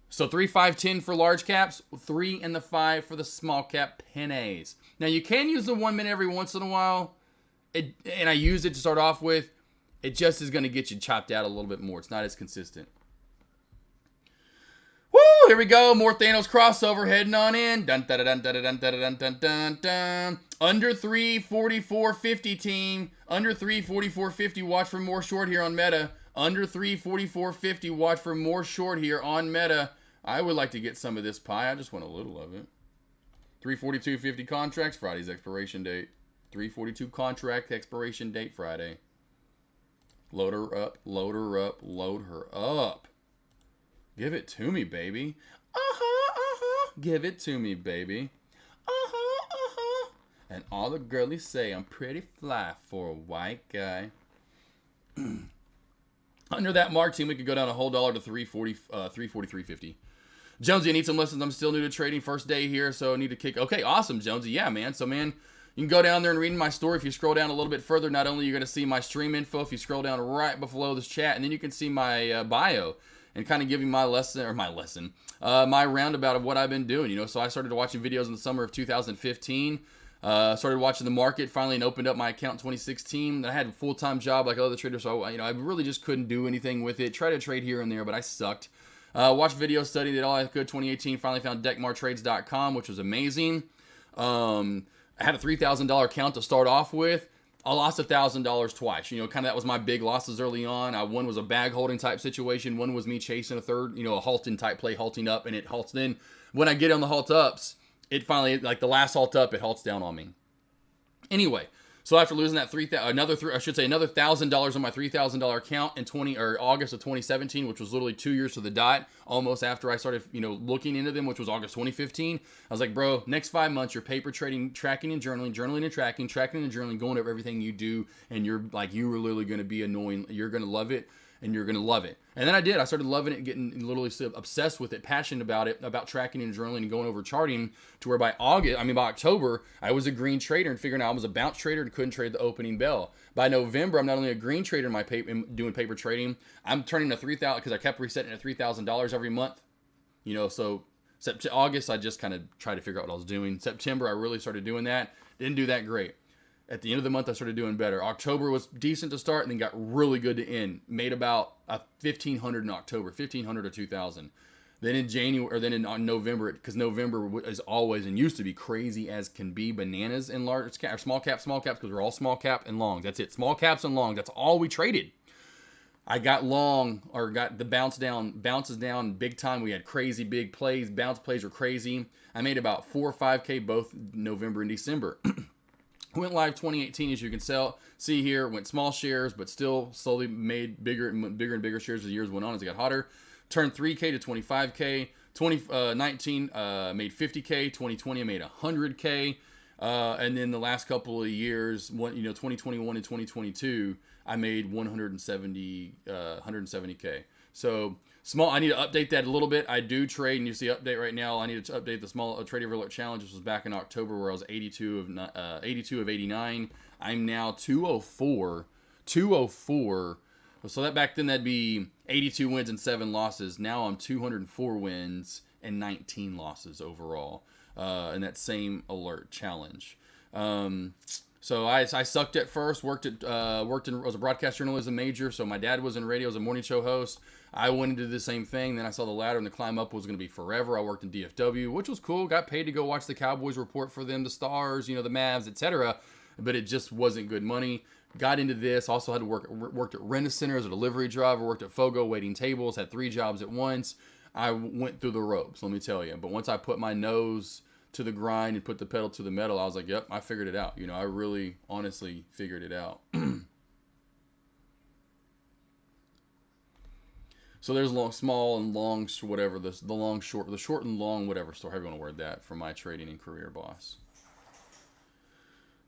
So 3, 5, 10 for large caps, 3 and the 5 for the small cap pennies. Now you can use the 1 minute every once in a while, and I use it to start off with. It just is going to get you chopped out a little bit more. It's not as consistent. Woo! Here we go. More Thanos crossover heading on in. Dun dun dun dun dun dun dun dun dun dun. Under 344.50 team. Under 344.50. Watch for more short here on meta. Under 344.50. Watch for more short here on meta. I would like to get some of this pie. I just want a little of it. 342.50 contracts. Friday's expiration date. 342 contract expiration date Friday. Load her up. Load her up. Load her up. Give it to me, baby. Give it to me, baby. And all the girlies say I'm pretty fly for a white guy. Under that mark, team, we could go down a whole dollar to 343.50. Jonesy, I need some lessons. I'm still new to trading. First day here, so I need to kick. Okay, awesome, Jonesy. Yeah, man. So, man, you can go down there and read my story. If you scroll down a little bit further, not only are you going to see my stream info, if you scroll down right below this chat, and then you can see my bio. And kind of giving my roundabout of what I've been doing, So I started watching videos in the summer of 2015. Started watching the market finally and opened up my account in 2016. Then I had a full-time job like other traders, so I really just couldn't do anything with it. Tried to trade here and there, but I sucked. Watched videos, studied, did all I could. 2018, finally found deckmartrades.com, which was amazing. I had a $3,000 account to start off with. I lost $1,000 twice. Kind of that was my big losses early on. One was a bag holding type situation. One was me chasing a third, a halting type play, halting up, and it halts. Then when I get on the halt ups, it finally, like the last halt up, it halts down on me. Anyway, so after losing that another $1,000 on my $3,000 account in August of 2017, which was literally 2 years to the dot, almost after I started, looking into them, which was August 2015. I was like, bro, next 5 months, you're paper trading, tracking and journaling and tracking and journaling, going over everything you do, and you're like, you are literally going to be annoying. You're going to love it. And you're going to love it. And then I did. I started loving it, getting literally obsessed with it, passionate about it, about tracking and journaling and going over charting to where by October, I was a green trader and figuring out I was a bounce trader and couldn't trade the opening bell. By November, I'm not only a green trader in my doing paper trading, I'm turning to $3,000 because I kept resetting at $3,000 every month. So August, I just kind of tried to figure out what I was doing. September, I really started doing that. Didn't do that great. At the end of the month, I started doing better. October was decent to start and then got really good to end. Made about $1,500 in October, $1,500 or $2,000. Then in January, or then in November, because November is always and used to be crazy as can be, bananas in large cap, or small caps, because we're all small cap and longs. That's it, small caps and longs. That's all we traded. I got long, or got the bounces down big time. We had crazy big plays. Bounce plays were crazy. I made about 4 or 5K both November and December. Went live 2018, as you can see here. Went small shares, but still slowly made bigger and bigger shares as the years went on, as it got hotter. Turned 3K to 25K. 2019 made 50K. 2020 I made 100K. And then the last couple of years, 2021 and 2022, I made 170K. So small. I need to update that a little bit. I do trade, and you see update right now. I need to update the small trading alert challenge. This was back in October, where I was 82 of 89. I'm now 204. So that back then that'd be 82 wins and 7 losses. Now I'm 204 wins and 19 losses overall in that same alert challenge. So I sucked at first. Was a broadcast journalism major. So my dad was in radio as a morning show host. I went into the same thing. Then I saw the ladder, and the climb up was going to be forever. I worked in DFW, which was cool. Got paid to go watch the Cowboys report for them, the Stars, the Mavs, etc. But it just wasn't good money. Got into this. Also had to worked at Rent-A-Center as a delivery driver. Worked at Fogo waiting tables. Had 3 jobs at once. I went through the ropes, let me tell you. But once I put my nose to the grind and put the pedal to the metal, I was like, yep, I figured it out. I really, honestly figured it out. So there's long, small and long, whatever, the long, short, the short and long, whatever story, however you want to word that, for my trading and career boss.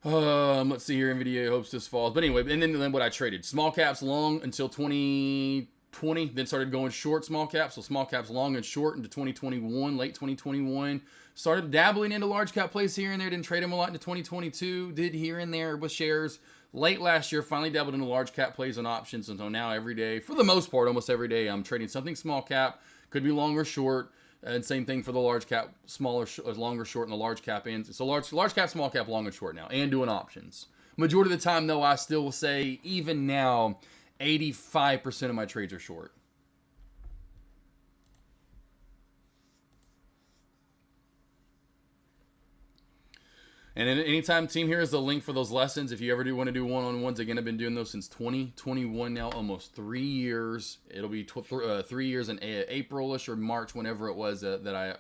Let's see here, NVIDIA hopes this falls. But anyway, and then what I traded. Small caps long until 2020, then started going short small caps. So small caps long and short into 2021, late 2021. Started dabbling into large cap plays here and there. Didn't trade them a lot into 2022. Did here and there with shares. Late last year, finally dabbled into large cap plays and options. And so now every day, for the most part, almost every day, I'm trading something small cap. Could be long or short. And same thing for the large cap, longer short, and the large cap ends. So large cap, small cap, long and short now, and doing options. Majority of the time, though, I still will say, even now, 85% of my trades are short. And then anytime, team, here is the link for those lessons. If you ever do want to do one-on-ones, again, I've been doing those since 2021 now, almost 3 years. It'll be 3 years in April-ish or March, whenever it was that I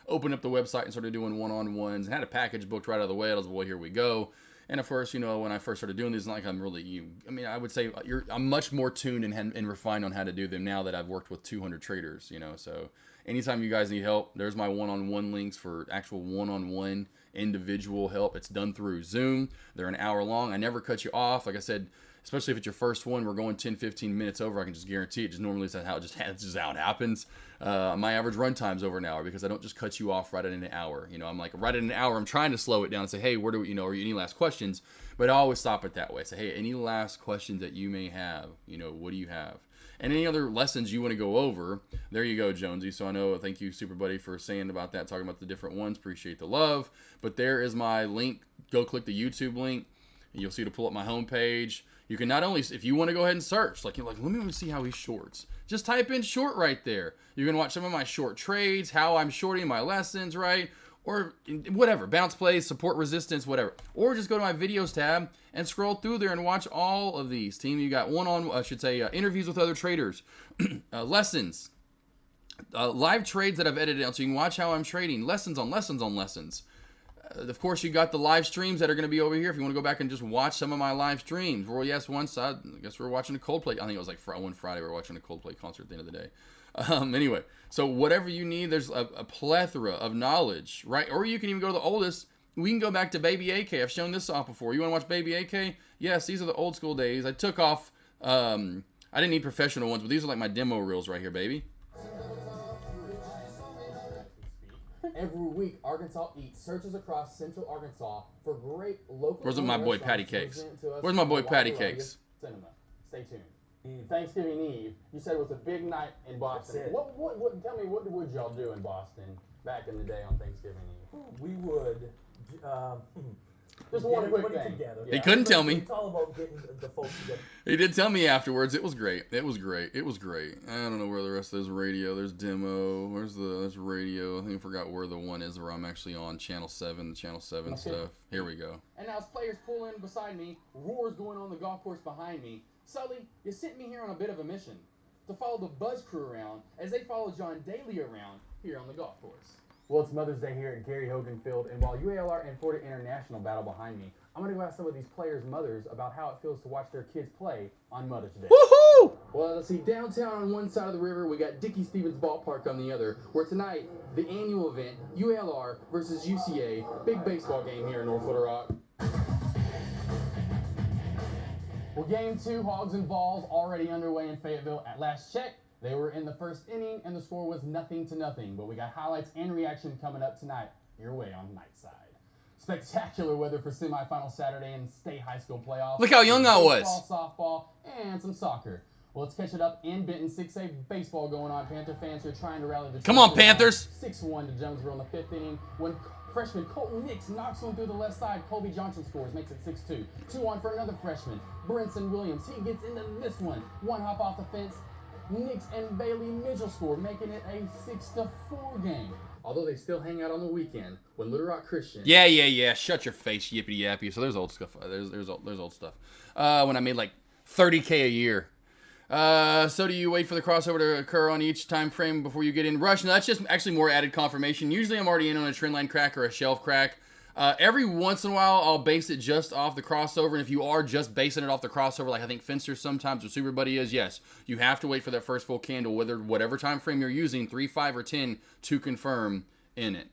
opened up the website and started doing one-on-ones. And had a package booked right out of the way. I was like, well, here we go. And of course, when I first started doing these, it's not like I'm really, I would say I'm much more tuned and refined on how to do them now that I've worked with 200 traders, So anytime you guys need help, there's my one-on-one links for actual one-on-one individual help. It's done through Zoom. They're an hour long. I never cut you off. Like I said, especially if it's your first one, we're going 10, 15 minutes over. I can just guarantee it. Just normally that's how it's just how it happens. My average run time's over an hour because I don't just cut you off right at an hour. I'm like right at an hour. I'm trying to slow it down and say, hey, where do we, are you any last questions? But I always stop it that way. Say, hey, any last questions that you may have? What do you have? And any other lessons you want to go over, there you go, Jonesy. So I know, thank you, Super Buddy, for saying about that, talking about the different ones. Appreciate the love. But there is my link. Go click the YouTube link. And you'll see to pull up my homepage. You can not only, if you want to go ahead and search, let me see how he shorts. Just type in short right there. You can watch some of my short trades, how I'm shorting my lessons, right? Or whatever, bounce plays, support resistance, whatever. Or just go to my videos tab and scroll through there and watch all of these. Team, you got interviews with other traders, lessons, live trades that I've edited out so you can watch how I'm trading, lessons on lessons on lessons. Of course, you got the live streams that are going to be over here if you want to go back and just watch some of my live streams. Well, yes, I guess we were watching a Coldplay. I think it was like one Friday we were watching a Coldplay concert at the end of the day. Anyway, so whatever you need, there's a plethora of knowledge, right? Or you can even go to the oldest. We can go back to Baby AK. I've shown this off before. You want to watch Baby AK? Yes, these are the old school days. I took off, I didn't need professional ones, but these are like my demo reels right here, baby. Every week, Arkansas Eats searches across Central Arkansas for great local. Where's my boy Patty Cakes? Where's my boy Patty Cakes? Cinema. Stay tuned. Thanksgiving Eve, you said it was a big night in Boston. What? Tell me, what would y'all do in Boston back in the day on Thanksgiving Eve? We would. Just one quick thing. Together. He couldn't tell me. It's all about getting the folks together. He did tell me afterwards. It was great. It was great. I don't know where the rest of this radio. There's demo. There's radio. I think I forgot where the one is where I'm actually on channel 7 stuff. Here we go. And now as players pull in beside me, roars going on the golf course behind me. Sully, you sent me here on a bit of a mission to follow the Buzz crew around as they follow John Daly around here on the golf course. Well, it's Mother's Day here at Gary Hogan Field, and while UALR and Florida International battle behind me, I'm going to go ask some of these players' mothers about how it feels to watch their kids play on Mother's Day. Woohoo! Well, let's see, downtown on one side of the river, we got Dickey Stevens Ballpark on the other, where tonight, the annual event, UALR versus UCA, big baseball game here in North Little Rock. Well, game 2, Hogs and Vols, already underway in Fayetteville. At last check, they were in the first inning, and the score was 0-0. But we got highlights and reaction coming up tonight, your way on Nightside. Spectacular weather for semifinal Saturday and state high school playoffs. Look how young I was. Baseball, softball, and some soccer. Well, let's catch it up in Benton. 6A baseball going on. Panther fans are trying to rally the Come on, Panthers. 6-1 to Jonesboro in the 5th inning. When freshman Colton Nix knocks one through the left side, Colby Johnson scores, makes it 6-2. 2-1 for another freshman, Brinson Williams. He gets into this one. One hop off the fence. Nix and Bailey Mitchell score, making it a 6-4 game. Although they still hang out on the weekend when Little Rock Christian. Yeah. Shut your face, yippity yappy. So there's old stuff. There's old stuff. When I made like $30K a year. So do you wait for the crossover to occur on each time frame before you get in rush? No, that's just actually more added confirmation. Usually I'm already in on a trend line crack or a shelf crack. Every once in a while I'll base it just off the crossover, and if you are just basing it off the crossover, like I think Finster sometimes or Super Buddy is, yes, you have to wait for that first full candle, whatever time frame you're using, 3, 5, or 10, to confirm in it.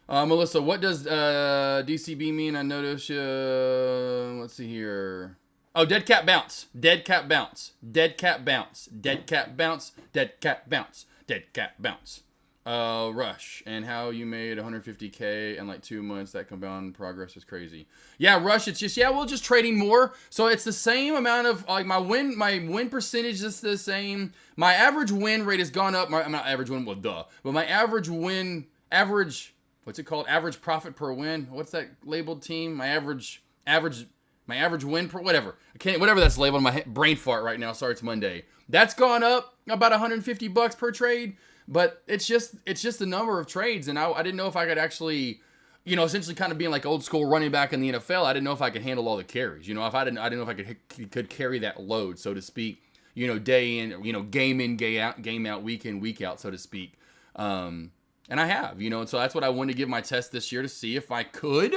Melissa, what does DCB mean? I noticed, let's see here. Oh, dead cat bounce. Dead cat bounce. Dead cat bounce. Dead cat bounce. Dead cat bounce. Dead cat bounce. Rush, and how you made 150K in like 2 months. That compound progress is crazy. Yeah, Rush, it's just, we're just trading more. So it's the same amount of, like, my win percentage is the same. My average win rate has gone up. I'm not average win, well, duh. But my average what's it called? Average profit per win. What's that labeled, team? My average win per, whatever. Whatever that's labeled. My brain fart right now. Sorry, it's Monday. That's gone up about $150 per trade. But it's just the number of trades, and I didn't know if I could actually, essentially kind of being like old school running back in the NFL. I didn't know if I could handle all the carries. I didn't know if I could carry that load, so to speak. Day in, game out, week in, week out, so to speak. And I have, and so that's what I wanted to give my test this year to see if I could.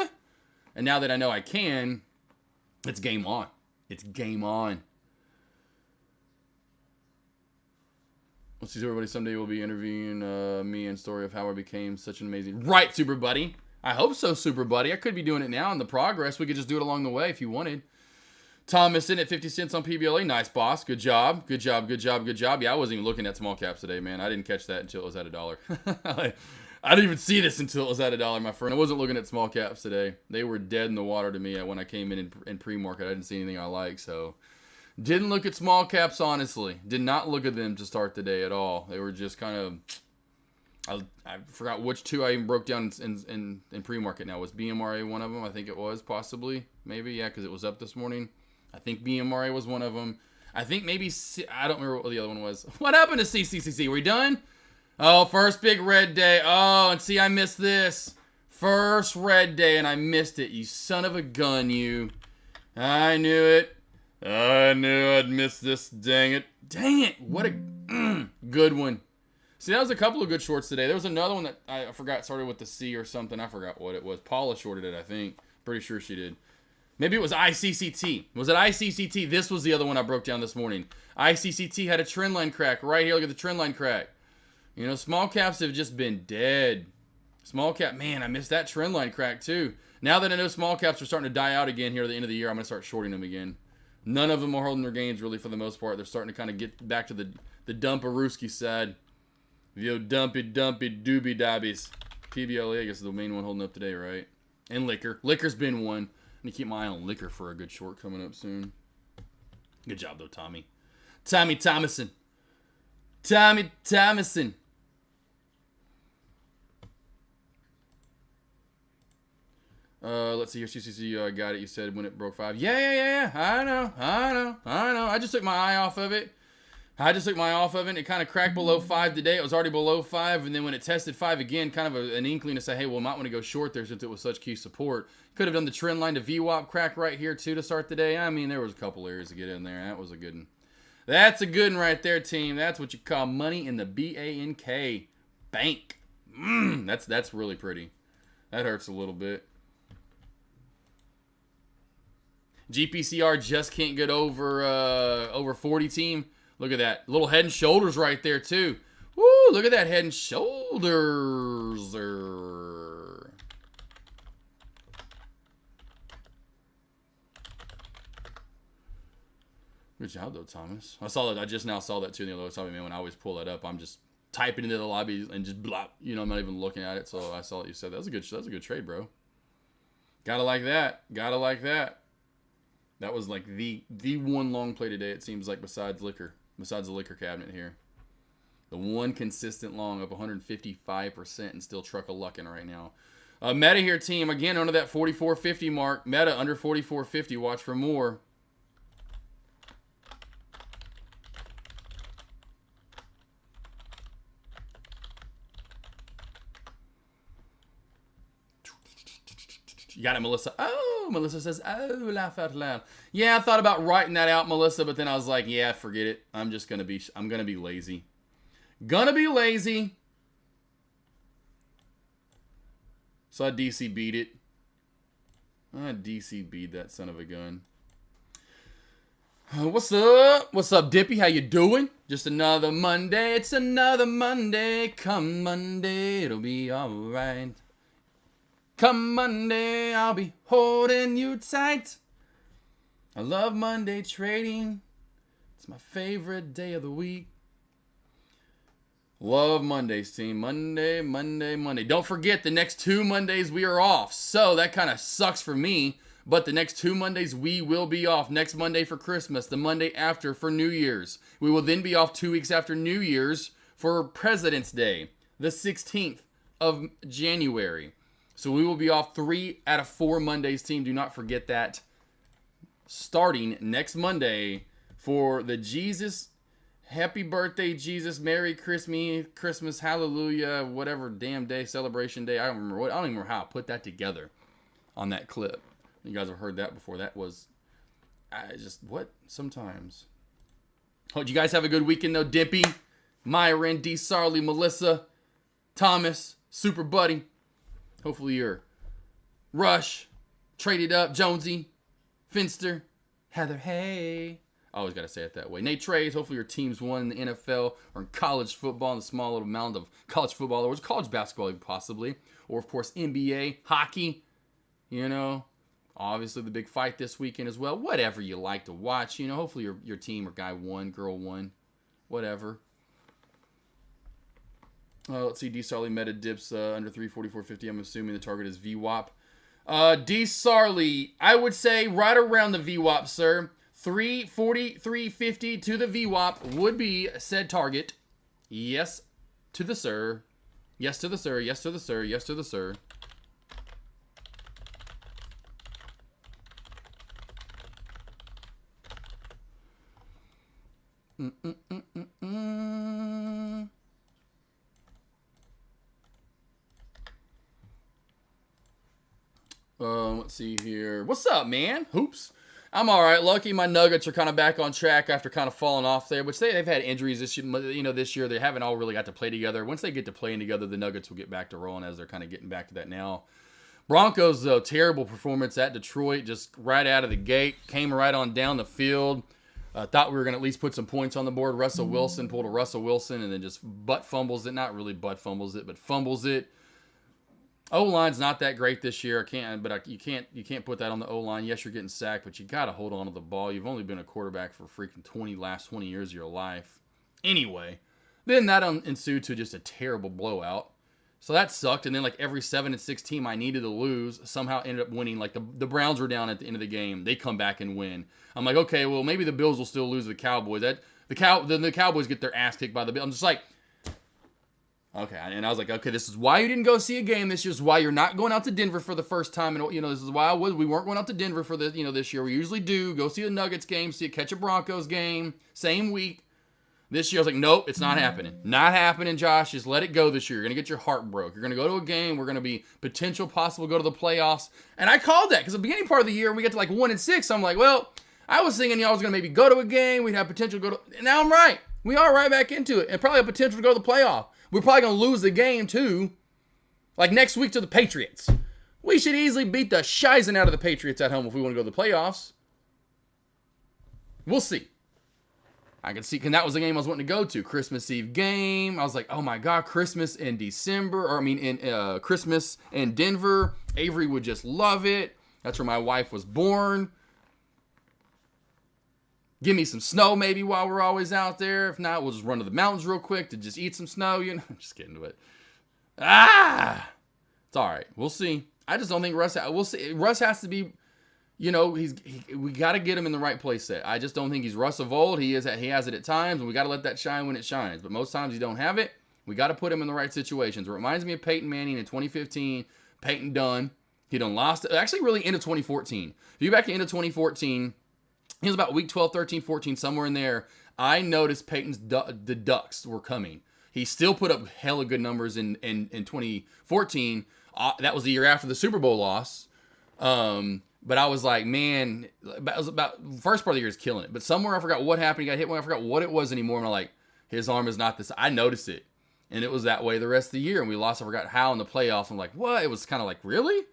And now that I know I can, it's game on. It's game on. Let's see, everybody. Someday will be interviewing me and story of how I became such an amazing. Right, Super Buddy. I hope so, Super Buddy. I could be doing it now in the progress. We could just do it along the way if you wanted. Thomas in at 50 cents on PBLA. Nice, boss. Good job. Good job. Yeah, I wasn't even looking at small caps today, man. I didn't catch that until it was at $1. I didn't even see this until it was at $1, my friend. I wasn't looking at small caps today. They were dead in the water to me when I came in pre-market. I didn't see anything I liked, so... Didn't look at small caps, honestly. Did not look at them to start the day at all. They were just kind of... I forgot which two I even broke down in pre-market now. Was BMRA one of them? I think it was, possibly. Maybe, yeah, because it was up this morning. I think BMRA was one of them. I think maybe... I don't remember what the other one was. What happened to CCCC? Are we done? Oh, first big red day. Oh, and see, I missed this. First red day, and I missed it. You son of a gun, you. I knew it. I knew I'd miss this, dang it. Dang it, what a good one. See, that was a couple of good shorts today. There was another one that I forgot started with the C or something. I forgot what it was. Paula shorted it, I think. Pretty sure she did. Maybe it was ICCT. Was it ICCT? This was the other one I broke down this morning. ICCT had a trend line crack. Right here, look at the trend line crack. Small caps have just been dead. Small cap, man, I missed that trend line crack too. Now that I know small caps are starting to die out again here at the end of the year, I'm going to start shorting them again. None of them are holding their gains, really, for the most part. They're starting to kind of get back to the dump-a-rooski side. Yo, dumpy doobie dobbies. PBLA, I guess, is the main one holding up today, right? And Liquor. Liquor's been one. I'm going to keep my eye on Liquor for a good short coming up soon. Good job, though, Tommy. Tommy Thomason. Let's see here. CCC got it. You said when it broke 5. Yeah. I know. I just took my eye off of it. It kind of cracked below 5 today. It was already below 5. And then when it tested 5 again, kind of an inkling to say, hey, well, might want to go short there since it was such key support. Could have done the trend line to VWAP crack right here, too, to start the day. I mean, there was a couple areas to get in there. That was a good one. That's a good one right there, team. That's what you call money in the BANK. bank. That's really pretty. That hurts a little bit. GPCR just can't get over 40 team. Look at that. Little head and shoulders right there, too. Woo, look at that head and shoulders. Good job, though, Thomas. I saw that. I just now saw that, too, in the other time. Man, when I always pull that up, I'm just typing into the lobby and just blah. You know, I'm not even looking at it. So I saw what you said. That's a good trade, bro. Gotta like that. Gotta like that. That was like the one long play today, it seems like, besides the liquor cabinet here. The one consistent long up 155% and still truck a luckin' right now. Meta here, team. Again, under that 44.50 mark. Meta under 44.50. Watch for more. You got it, Melissa. Oh, Melissa says, oh, laugh out loud. Yeah, I thought about writing that out, Melissa, but then I was like, yeah, forget it. I'm gonna be lazy. Gonna be lazy. Saw DC beat it. DC beat that son of a gun. What's up? What's up, Dippy? How you doing? Just another Monday. It's another Monday. Come Monday, it'll be alright. Come Monday, I'll be holding you tight. I love Monday trading. It's my favorite day of the week. Love Mondays, team. Monday. Don't forget, the next 2 Mondays we are off. So that kind of sucks for me. But the next 2 Mondays we will be off. Next Monday for Christmas. The Monday after for New Year's. We will then be off 2 weeks after New Year's for President's Day. The 16th of January. So we will be off 3 out of 4 Mondays, team. Do not forget that. Starting next Monday for the Jesus, Happy Birthday, Jesus, Merry Christmas, Hallelujah, whatever damn day, celebration day. I don't even remember how I put that together on that clip. You guys have heard that before. That was, sometimes. Hope you guys have a good weekend, though. Dippy, Myron, D. Sarley, Melissa, Thomas, Super Buddy. Hopefully you're Rush, Traded Up, Jonesy, Finster, Heather, hey. I always got to say it that way. Nate Trades, hopefully your teams won in the NFL or in college football, in the small little amount of college football, or college basketball possibly, or of course NBA, hockey, you know. Obviously the big fight this weekend as well. Whatever you like to watch, you know. Hopefully your team or guy won, girl won, whatever. Let's see, D. Sarley meta dips under 344.50. I'm assuming the target is VWAP. D. Sarley, I would say right around the VWAP, sir. 343.50 to the VWAP would be said target. Yes to the sir. Yes to the sir. Yes to the sir. Yes to the sir. Let's see here. What's up, man? Hoops. I'm all right. Lucky my Nuggets are kind of back on track after kind of falling off there, which they've had injuries this year. You know, this year they haven't all really got to play together. Once they get to playing together, the Nuggets will get back to rolling as they're kind of getting back to that now. Broncos, though, terrible performance at Detroit, just right out of the gate. Came right on down the field. Thought we were going to at least put some points on the board. Russell Wilson pulled a Russell Wilson and then just butt fumbles it. Not really butt fumbles it, but fumbles it. O-line's not that great this year. You can't put that on the O-line. Yes, you're getting sacked, but you got to hold on to the ball. You've only been a quarterback for freaking last 20 years of your life. Anyway, then that ensued to just a terrible blowout. So that sucked. And then like every 7-6 team I needed to lose somehow ended up winning. Like the Browns were down at the end of the game. They come back and win. I'm like, okay, well maybe the Bills will still lose to the Cowboys. The Cowboys get their ass kicked by the Bills. I'm just like, okay, and I was like, okay, this is why you didn't go see a game this year. This is why you're not going out to Denver for the first time. And, you know, this is why we weren't going out to Denver for this year. We usually do. Go see a Nuggets game, catch a Broncos game, same week. This year, I was like, nope, it's not happening. Not happening, Josh. Just let it go this year. You're going to get your heart broke. You're going to go to a game. We're going to be possible go to the playoffs. And I called that because the beginning part of the year, we get to like 1-6. I'm like, well, I was thinking y'all was going to maybe go to a game. We'd have potential to go to. And now I'm right. We are right back into it. And probably have potential to go to the playoff. We're probably going to lose the game too. Like next week to the Patriots. We should easily beat the shizen out of the Patriots at home if we want to go to the playoffs. We'll see. I can see, because that was the game I was wanting to go to. Christmas Eve game. I was like, oh my God, Christmas in December. Or I mean, in Christmas in Denver. Avery would just love it. That's where my wife was born. Give me some snow maybe while we're always out there. If not, we'll just run to the mountains real quick to just eat some snow. You know, I'm just kidding with it. It's all right. We'll see. I just don't think Russ. We'll see. Russ has to be. You know, we got to get him in the right place set. I just don't think he's Russ of old. He has it at times, and we got to let that shine when it shines. But most times he don't have it. We got to put him in the right situations. It reminds me of Peyton Manning in 2015. Peyton done. He done lost. Actually, really into 2014. If you go back to end of 2014, he was about week 12, 13, 14, somewhere in there. I noticed Peyton's the Ducks were coming. He still put up hella good numbers in 2014. That was the year after the Super Bowl loss. But I was like, man, it was about first part of the year is killing it. But somewhere I forgot what happened. He got hit when I forgot what it was anymore. And I'm like, his arm is not this. I noticed it. And it was that way the rest of the year. And we lost. I forgot how in the playoffs. I'm like, what? It was kind of like, really?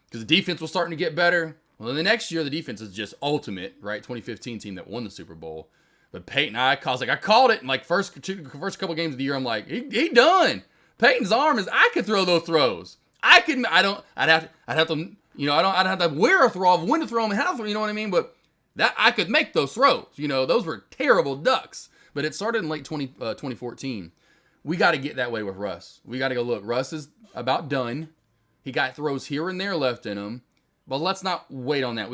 Because the defense was starting to get better. Well, then the next year, the defense is just ultimate, right? 2015 team that won the Super Bowl. But Peyton, I called it. And like first couple games of the year, I'm like, he done. Peyton's arm is, I could throw those throws. I'd have to. You know, I'd have to wear a throw of when to throw them and how to throw, you know what I mean? But that I could make those throws. You know, those were terrible ducks. But it started in late 2014. We got to get that way with Russ. We got to go, look, Russ is about done. He got throws here and there left in him. But let's not wait on that.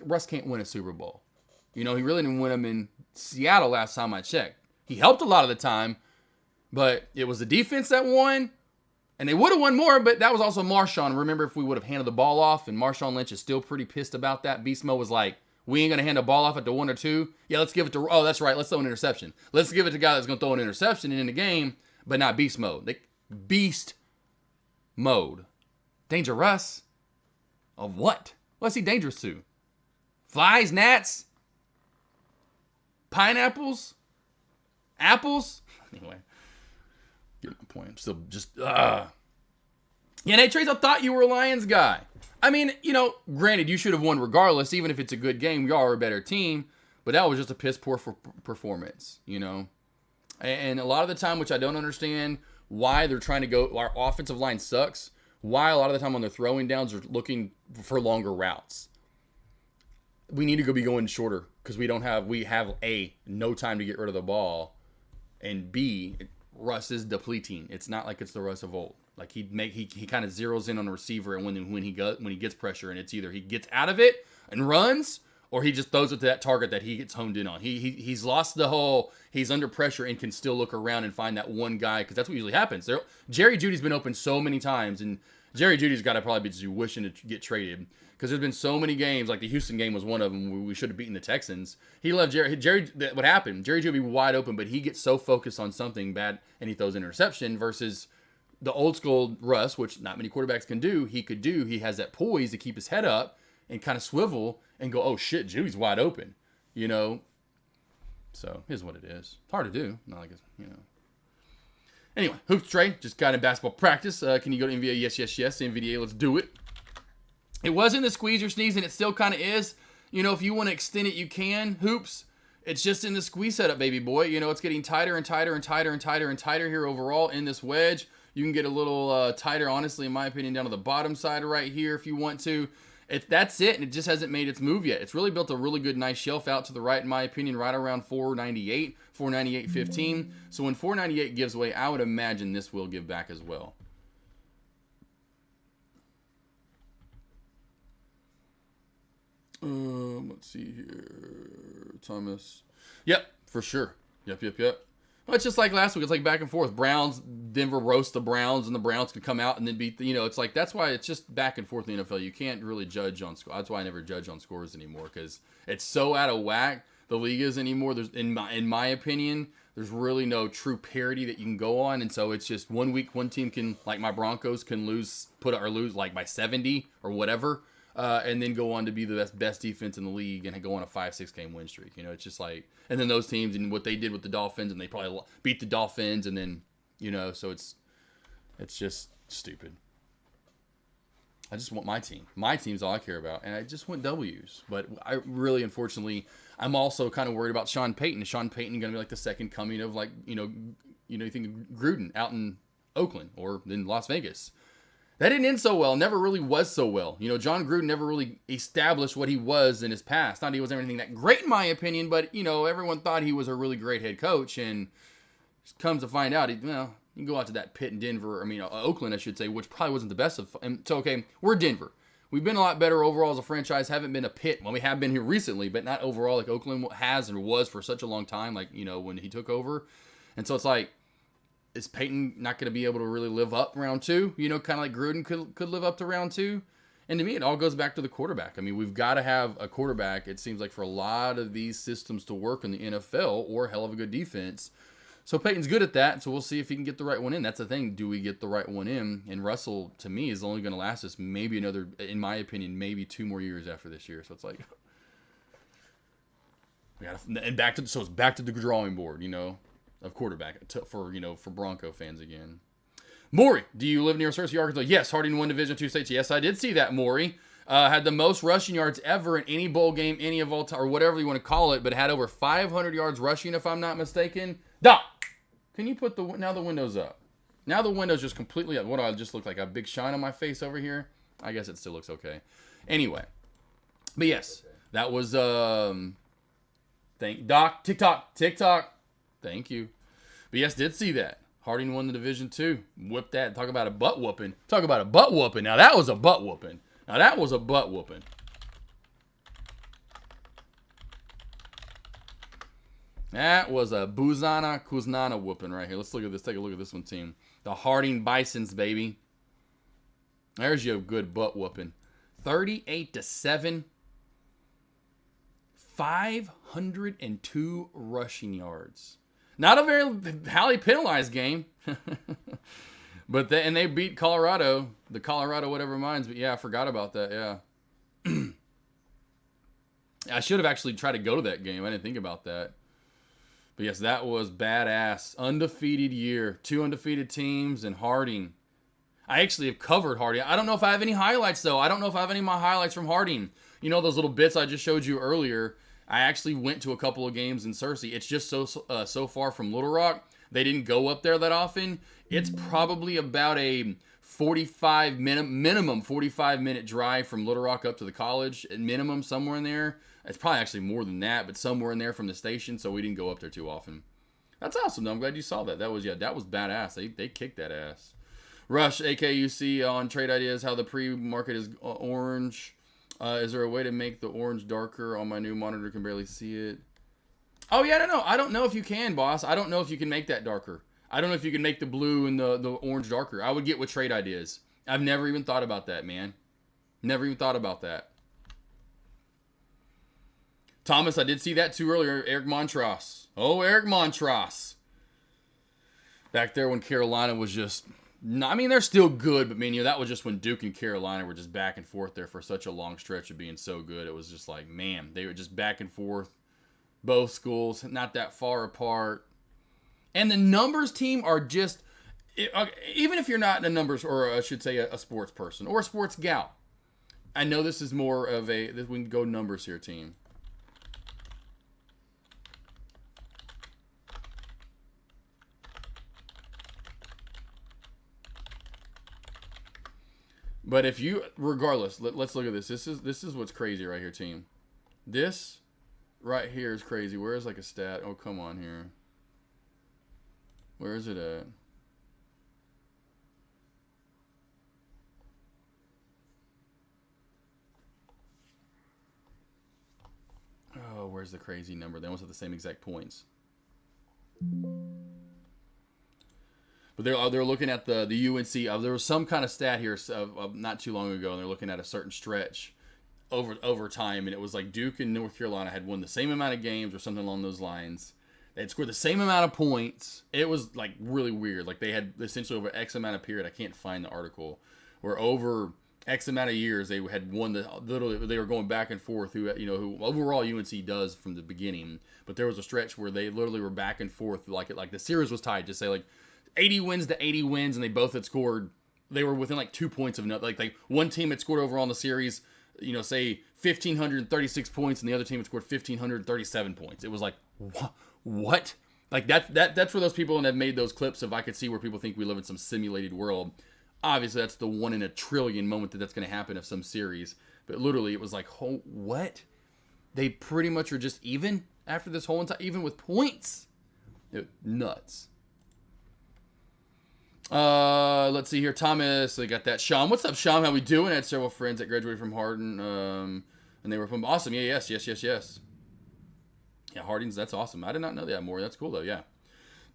Russ can't win a Super Bowl. You know, he really didn't win them in Seattle last time I checked. He helped a lot of the time. But it was the defense that won. And they would have won more, but that was also Marshawn. Remember, if we would have handed the ball off, and Marshawn Lynch is still pretty pissed about that. Beast Mode was like, we ain't going to hand the ball off at the 1 or 2. Yeah, let's give it to, oh, that's right, let's throw an interception. Let's give it to the guy that's going to throw an interception in the game, but not Beast Mode. Beast Mode. Dangerous? Of what? What's he dangerous to? Flies, gnats? Pineapples? Apples? Anyway. Get my point. I'm still just, Yeah, Nate Trace, I thought you were a Lions guy. I mean, you know, granted, you should have won regardless, even if it's a good game. We are a better team, but that was just a piss poor performance, you know? And a lot of the time, which I don't understand why they're trying to go, our offensive line sucks, why a lot of the time on their throwing downs are looking for longer routes. We need to be going shorter because we have A, no time to get rid of the ball, and B, Russ is depleting. It's not like it's the Russ of old. Like he kind of zeroes in on the receiver, and when he gets pressure, and it's either he gets out of it and runs, or he just throws it to that target that he gets honed in on. He's lost the whole. He's under pressure and can still look around and find that one guy, because that's what usually happens. Jerry Jeudy's been open so many times, and Jerry Jeudy's got to probably be just wishing to get traded, because there's been so many games, like the Houston game was one of them where we should have beaten the Texans. He left Jerry. What happened? Jerry Jeudy would be wide open, but he gets so focused on something bad and he throws an interception, versus the old school Russ, which not many quarterbacks can do. He has that poise to keep his head up and kind of swivel and go, oh shit, Judy's wide open, you know. So here's what it is. It's hard to do. Not like it's, you know. Anyway, Hoops Trey just got in basketball practice. Can you go to NVDA? Yes. NVDA, let's do it. It wasn't the squeeze or sneeze, and it still kind of is. You know, if you want to extend it, you can. Hoops, it's just in the squeeze setup, baby boy. You know, it's getting tighter and tighter and tighter and tighter and tighter here overall in this wedge. You can get a little tighter, honestly, in my opinion, down to the bottom side right here if you want to. That's it, and it just hasn't made its move yet. It's really built a really good, nice shelf out to the right, in my opinion, right around 498, 498.15. So when 498 gives way, I would imagine this will give back as well. Let's see here. Thomas. Yep, for sure. Yep. Well, it's just like last week. It's like back and forth. Browns, Denver roast the Browns, and the Browns could come out and then beat, it's like, that's why it's just back and forth in the NFL. You can't really judge on score. That's why I never judge on scores anymore, because it's so out of whack, the league is anymore. There's, in my opinion, there's really no true parity that you can go on. And so it's just 1 week, one team can, like my Broncos, can lose like by 70 or whatever. And then go on to be the best defense in the league and go on a 5-6 game win streak. You know, it's just like, and then those teams and what they did with the Dolphins, and they probably beat the Dolphins, and then You know, so it's just stupid. I just want my team. My team's all I care about, and I just want W's. But I really, unfortunately, I'm also kind of worried about Sean Payton. Is Sean Payton going to be like the second coming of, like, you think of Gruden out in Oakland or in Las Vegas? That didn't end so well. Never really was so well. You know, John Gruden never really established what he was in his past. Not that he was anything that great in my opinion, but, you know, everyone thought he was a really great head coach, and comes to find out, you can go out to that pit in Denver, Oakland, I should say, which probably wasn't the best of. And so, okay, we're Denver. We've been a lot better overall as a franchise. Haven't been a pit. Well, we have been here recently, but not overall like Oakland has and was for such a long time, like, you know, when he took over. And so it's like, is Peyton not going to be able to really live up round two? You know, kind of like Gruden could live up to round two. And to me, it all goes back to the quarterback. I mean, we've got to have a quarterback, it seems like, for a lot of these systems to work in the NFL, or a hell of a good defense. So Peyton's good at that, so we'll see if he can get the right one in. That's the thing. Do we get the right one in? And Russell, to me, is only going to last us maybe another, in my opinion, maybe 2 more years after this year. So it's like, it's back to the drawing board, you know, of quarterback for Bronco fans again. Maury, do you live near Searcy, Arkansas? Yes. Harding won Division II states. Yes, I did see that, Maury. Had the most rushing yards ever in any bowl game, any of all time, or whatever you want to call it, but had over 500 yards rushing, if I'm not mistaken. Doc, can you put now the windows up? Now the window's just completely up. What do I just look like? A big shine on my face over here? I guess it still looks okay. Anyway. But yes, that was, Doc, TikTok. Thank you. But yes, did see that. Harding won the Division II. Whipped that. Talk about a butt whooping. Now that was a butt whooping. That was a Buzana Kuznana whooping right here. Let's look at this. Take a look at this one, team. The Harding Bisons, baby. There's your good butt whooping. 38-7. 502 rushing yards. Not a very highly penalized game. But they beat Colorado. The Colorado whatever minds. But yeah, I forgot about that. Yeah. I should have actually tried to go to that game. I didn't think about that. But yes, that was badass. Undefeated year. 2 undefeated teams and Harding. I actually have covered Harding. I don't know if I have any highlights, though. I don't know if I have any of my highlights from Harding. You know those little bits I just showed you earlier? I actually went to a couple of games in Searcy. It's just so far from Little Rock. They didn't go up there that often. It's probably about a 45-minute drive from Little Rock up to the college. At minimum, somewhere in there. It's probably actually more than that, but somewhere in there from the station, so we didn't go up there too often. That's awesome, though. I'm glad you saw that. That was badass. They kicked that ass. Rush, AKUC on Trade Ideas, how the pre-market is orange. Is there a way to make the orange darker on my new monitor? Can barely see it. Oh, yeah, I don't know if you can, boss. I don't know if you can make that darker. I don't know if you can make the blue and the orange darker. I would get with Trade Ideas. I've never even thought about that, man. Never even thought about that. Thomas, I did see that too earlier. Eric Montross. Oh, Eric Montross. Back there when Carolina was just... I mean, they're still good, but, man, that was just when Duke and Carolina were just back and forth there for such a long stretch of being so good. It was just like, man, they were just back and forth. Both schools, not that far apart. And the numbers team are just... even if you're not in a numbers, or I should say a sports person, or a sports gal. I know this is more of a... We can go numbers here, team. But if you, regardless, let's look at this. This is what's crazy right here, team. This right here is crazy. Where is like a stat? Oh, come on here. Where is it at? Oh, where's the crazy number? They almost have the same exact points. But they're looking at the UNC. There was some kind of stat here of not too long ago, and they're looking at a certain stretch over time, and it was like Duke and North Carolina had won the same amount of games or something along those lines. They had scored the same amount of points. It was like really weird. Like they had essentially over X amount of period. I can't find the article where over X amount of years they had won literally they were going back and forth. Who overall UNC does from the beginning, but there was a stretch where they literally were back and forth like the series was tied. Just say like 80 wins to 80 wins, and they both had scored. They were within like 2 points of like one team had scored overall in the series, say 1,536 points, and the other team had scored 1,537 points. It was like, what? Like that's where those people have made those clips of I could see where people think we live in some simulated world. Obviously, that's the 1 in a trillion moment that's going to happen of some series. But literally, it was like, oh, what? They pretty much are just even after this whole entire, even with points. Nuts. Let's see here. Thomas, they got that. Sean, what's up, Sean? How we doing? I had several friends that graduated from Harding, and they were from awesome. Yeah, yes. Yeah, Harding's, that's awesome. I did not know that more. That's cool though. Yeah,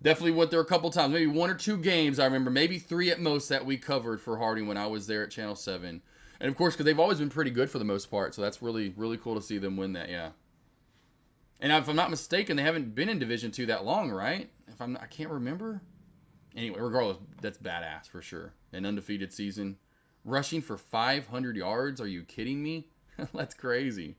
definitely went there a couple times. Maybe 1 or 2 games. I remember maybe 3 at most that we covered for Harding when I was there at Channel 7. And of course, because they've always been pretty good for the most part, so that's really, really cool to see them win that. Yeah. And if I'm not mistaken, they haven't been in Division II that long, right? I can't remember. Anyway, regardless, that's badass for sure. An undefeated season. Rushing for 500 yards? Are you kidding me? That's crazy.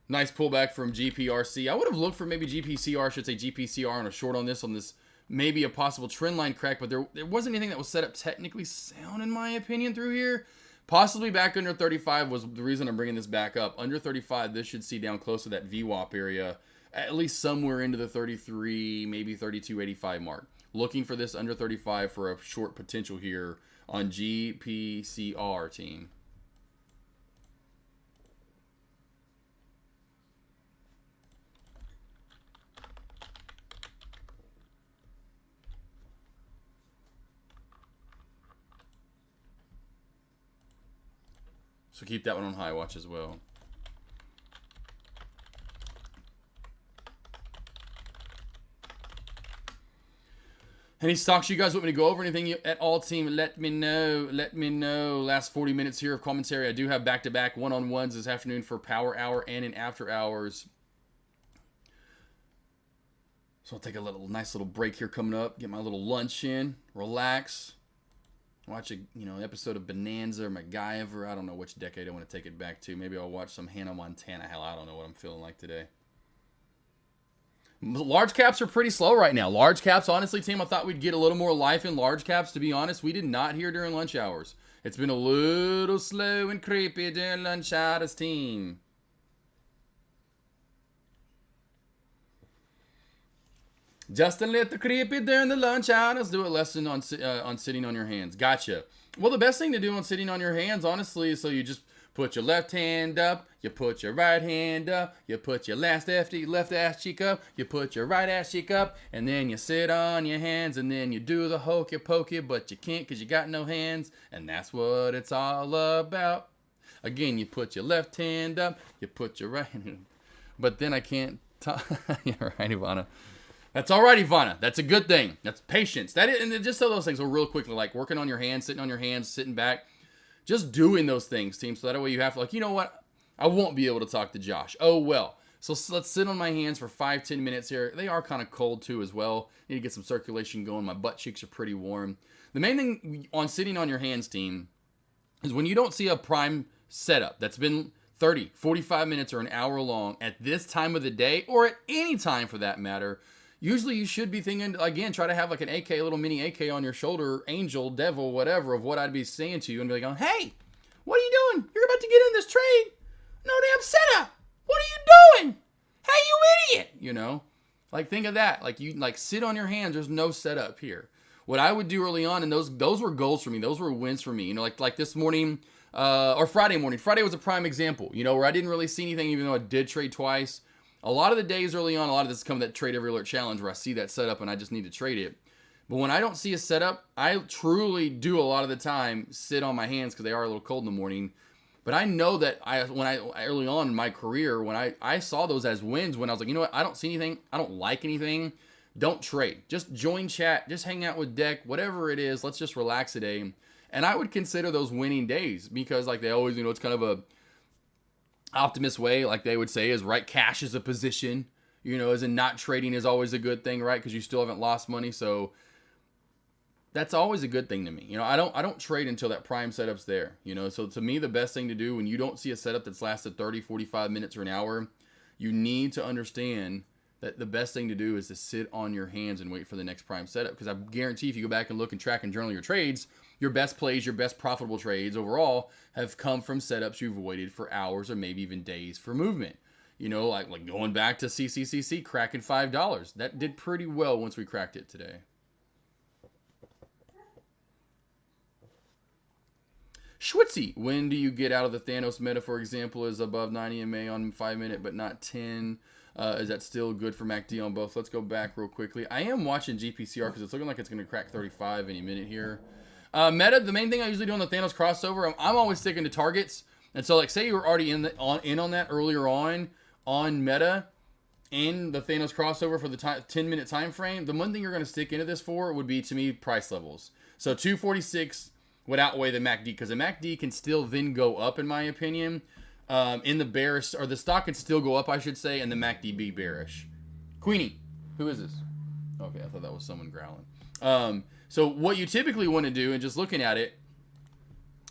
Nice pullback from GPRC. I would have looked for maybe GPCR, I should say GPCR on a short on this maybe a possible trend line crack, but there wasn't anything that was set up technically sound in my opinion through here. Possibly back under 35 was the reason I'm bringing this back up. Under 35, this should see down close to that VWAP area, at least somewhere into the 33, maybe 32.85 mark. Looking for this under 35 for a short potential here on GPCR team. So keep that one on high watch as well. Any stocks you guys want me to go over? Anything at all, team? Let me know. Let me know. Last 40 minutes here of commentary. I do have back-to-back one-on-ones this afternoon for Power Hour and in After Hours. So I'll take a nice little break here coming up. Get my little lunch in. Relax. Watch a episode of Bonanza or MacGyver. I don't know which decade I want to take it back to. Maybe I'll watch some Hannah Montana. Hell, I don't know what I'm feeling like today. Large caps are pretty slow right now. Large caps, honestly, team, I thought we'd get a little more life in large caps. To be honest, we did not here during lunch hours. It's been a little slow and creepy during lunch hours, team. Just a little creepy during the lunch hour. Let's do a lesson on sitting on your hands. Gotcha. Well, the best thing to do on sitting on your hands, honestly, is so you just put your left hand up, you put your right hand up, you put your left ass cheek up, you put your right ass cheek up, and then you sit on your hands, and then you do the hokey pokey, but you can't because you got no hands, and that's what it's all about. Again, you put your left hand up, you put your right hand, but then I can't talk. Yeah, right, Ivana. That's all right, Ivana. That's a good thing. That's patience. That is, and just so those things, real quickly, like working on your hands, sitting on your hands, sitting back, just doing those things, team. So that way you have to, like, you know what? I won't be able to talk to Josh. Oh, well. So let's sit on my hands for 5-10 minutes here. They are kind of cold, too, as well. Need to get some circulation going. My butt cheeks are pretty warm. The main thing on sitting on your hands, team, is when you don't see a prime setup that's been 30, 45 minutes or an hour long at this time of the day, or at any time for that matter, usually you should be thinking, again, try to have like an AK, a little mini AK on your shoulder, angel, devil, whatever, of what I'd be saying to you, and be like, hey, what are you doing? You're about to get in this trade. No damn setup. What are you doing? Hey, you idiot. You know? Like, think of that. Like, you like sit on your hands. There's no setup here. What I would do early on, and those were goals for me. Those were wins for me. You know, like this morning, or Friday morning. Friday was a prime example, you know, where I didn't really see anything, even though I did trade twice. A lot of the days early on, a lot of this is coming that trade every alert challenge where I see that setup and I just need to trade it. But when I don't see a setup, I truly do a lot of the time sit on my hands because they are a little cold in the morning. But I know that when I early on in my career, when I saw those as wins, when I was like, you know what, I don't see anything, I don't like anything, don't trade. Just join chat, just hang out with Deck, whatever it is, let's just relax today. And I would consider those winning days because like they always, you know, it's kind of a optimist way, like they would say, is right, cash is a position, you know, as in not trading is always a good thing, right? Because you still haven't lost money. So that's always a good thing to me. You know, I don't trade until that prime setup's there. You know, so to me, the best thing to do when you don't see a setup that's lasted 30, 45 minutes or an hour, you need to understand that the best thing to do is to sit on your hands and wait for the next prime setup. Because I guarantee if you go back and look and track and journal your trades, your best plays, your best profitable trades overall have come from setups you've waited for hours or maybe even days for movement. You know, like going back to CCCC, cracking $5. That did pretty well once we cracked it today. Schwitzy, when do you get out of the Thanos meta, for example, is above 90 MA on 5 minute but not 10? Is that still good for MACD on both? Let's go back real quickly. I am watching GPCR because it's looking like it's going to crack 35 any minute here. Meta, the main thing I usually do on the Thanos crossover, I'm always sticking to targets. And so, like, say you were already in on that earlier on meta and the Thanos crossover for the 10-minute time frame, the one thing you're going to stick into this for would be, to me, price levels. So 246 would outweigh the MACD because the MACD can still then go up, in my opinion. In the bearish, or the stock can still go up, I should say, and the MACD be bearish. Queenie, who is this? Okay, I thought that was someone growling. So what you typically want to do, and just looking at it,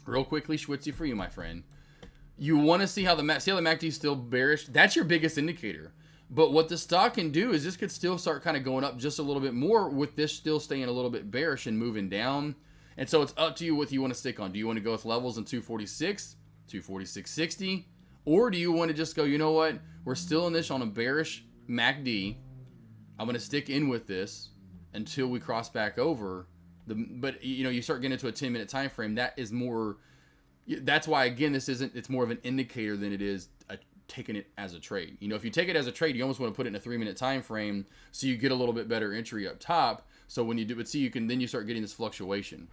real quickly, Schwitzy for you, my friend. You want to see how the MACD is still bearish. That's your biggest indicator. But what the stock can do is this could still start kind of going up just a little bit more with this still staying a little bit bearish and moving down. And so it's up to you what you want to stick on. Do you want to go with levels in 246, 246.60, or do you want to just go, you know what? We're still in this on a bearish MACD. I'm going to stick in with this until we cross back over. But you know, you start getting into a 10-minute time frame. That is more. That's why, again, it's more of an indicator than it is taking it as a trade. You know, if you take it as a trade, you almost want to put it in a 3-minute time frame so you get a little bit better entry up top. So when you do it, see, you start getting this fluctuation.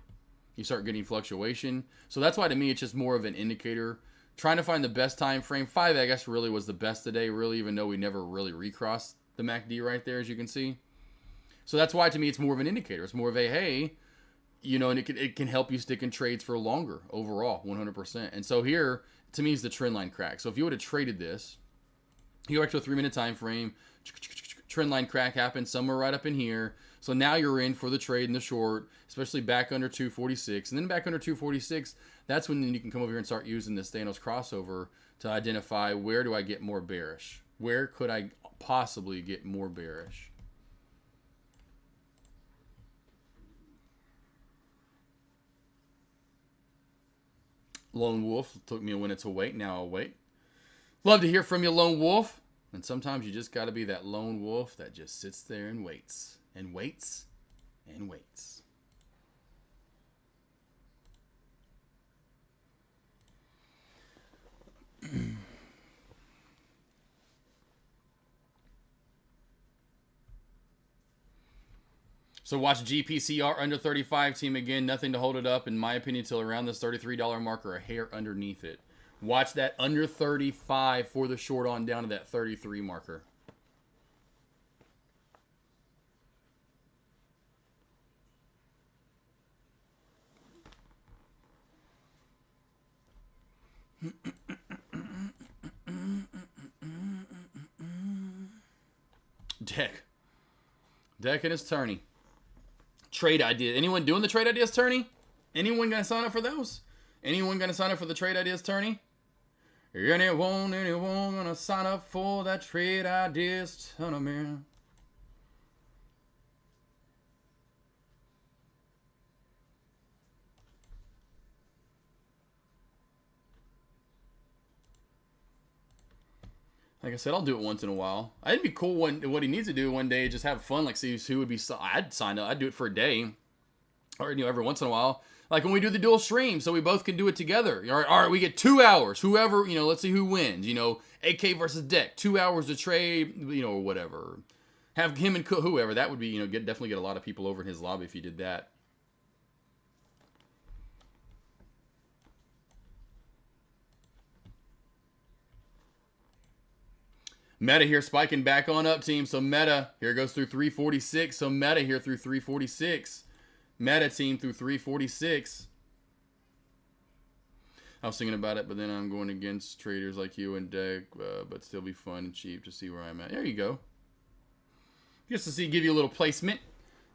You start getting fluctuation. So that's why, to me, it's just more of an indicator. Trying to find the best time frame. 5, I guess, really was the best today, really, even though we never really recrossed the MACD right there, as you can see. So that's why, to me, it's more of an indicator. It's more of a, hey, you know, and it can help you stick in trades for longer overall, 100%. And so here, to me, is the trend line crack. So if you would have traded this, you go back to a 3-minute time frame, trend line crack happened somewhere right up in here. So now you're in for the trade in the short, especially back under 246. And then back under 246, that's when you can come over here and start using this Thanos crossover to identify, where do I get more bearish? Where could I possibly get more bearish? Lone Wolf, took me a minute to wait. Now I'll wait. Love to hear from you, Lone Wolf. And sometimes you just got to be that lone wolf that just sits there and waits. And waits and waits. So watch GPCR under 35 team again. Nothing to hold it up, in my opinion, till around this $33 marker, a hair underneath it. Watch that under 35 for the short on down to that 33 marker. Deck and his tourney. Trade idea. Anyone doing the trade ideas tourney? Anyone gonna sign up for those? Anyone gonna sign up for the trade ideas tourney? Anyone gonna sign up for that trade ideas tournament? Like I said, I'll do it once in a while. It'd be cool what he needs to do one day, just have fun, like see who would be. I'd sign up. I'd do it for a day, or every once in a while, like when we do the dual stream, so we both can do it together. All right, we get 2 hours. Whoever, let's see who wins. AK versus Deck, 2 hours to trade, or whatever. Have him and whoever. That would be, definitely get a lot of people over in his lobby if he did that. Meta here spiking back on up, team. So Meta here goes through 346. So Meta here through 346. Meta team through 346. I was thinking about it, but then I'm going against traders like you and Deck, but still be fun and cheap to see where I'm at. There you go. Just to give you a little placement.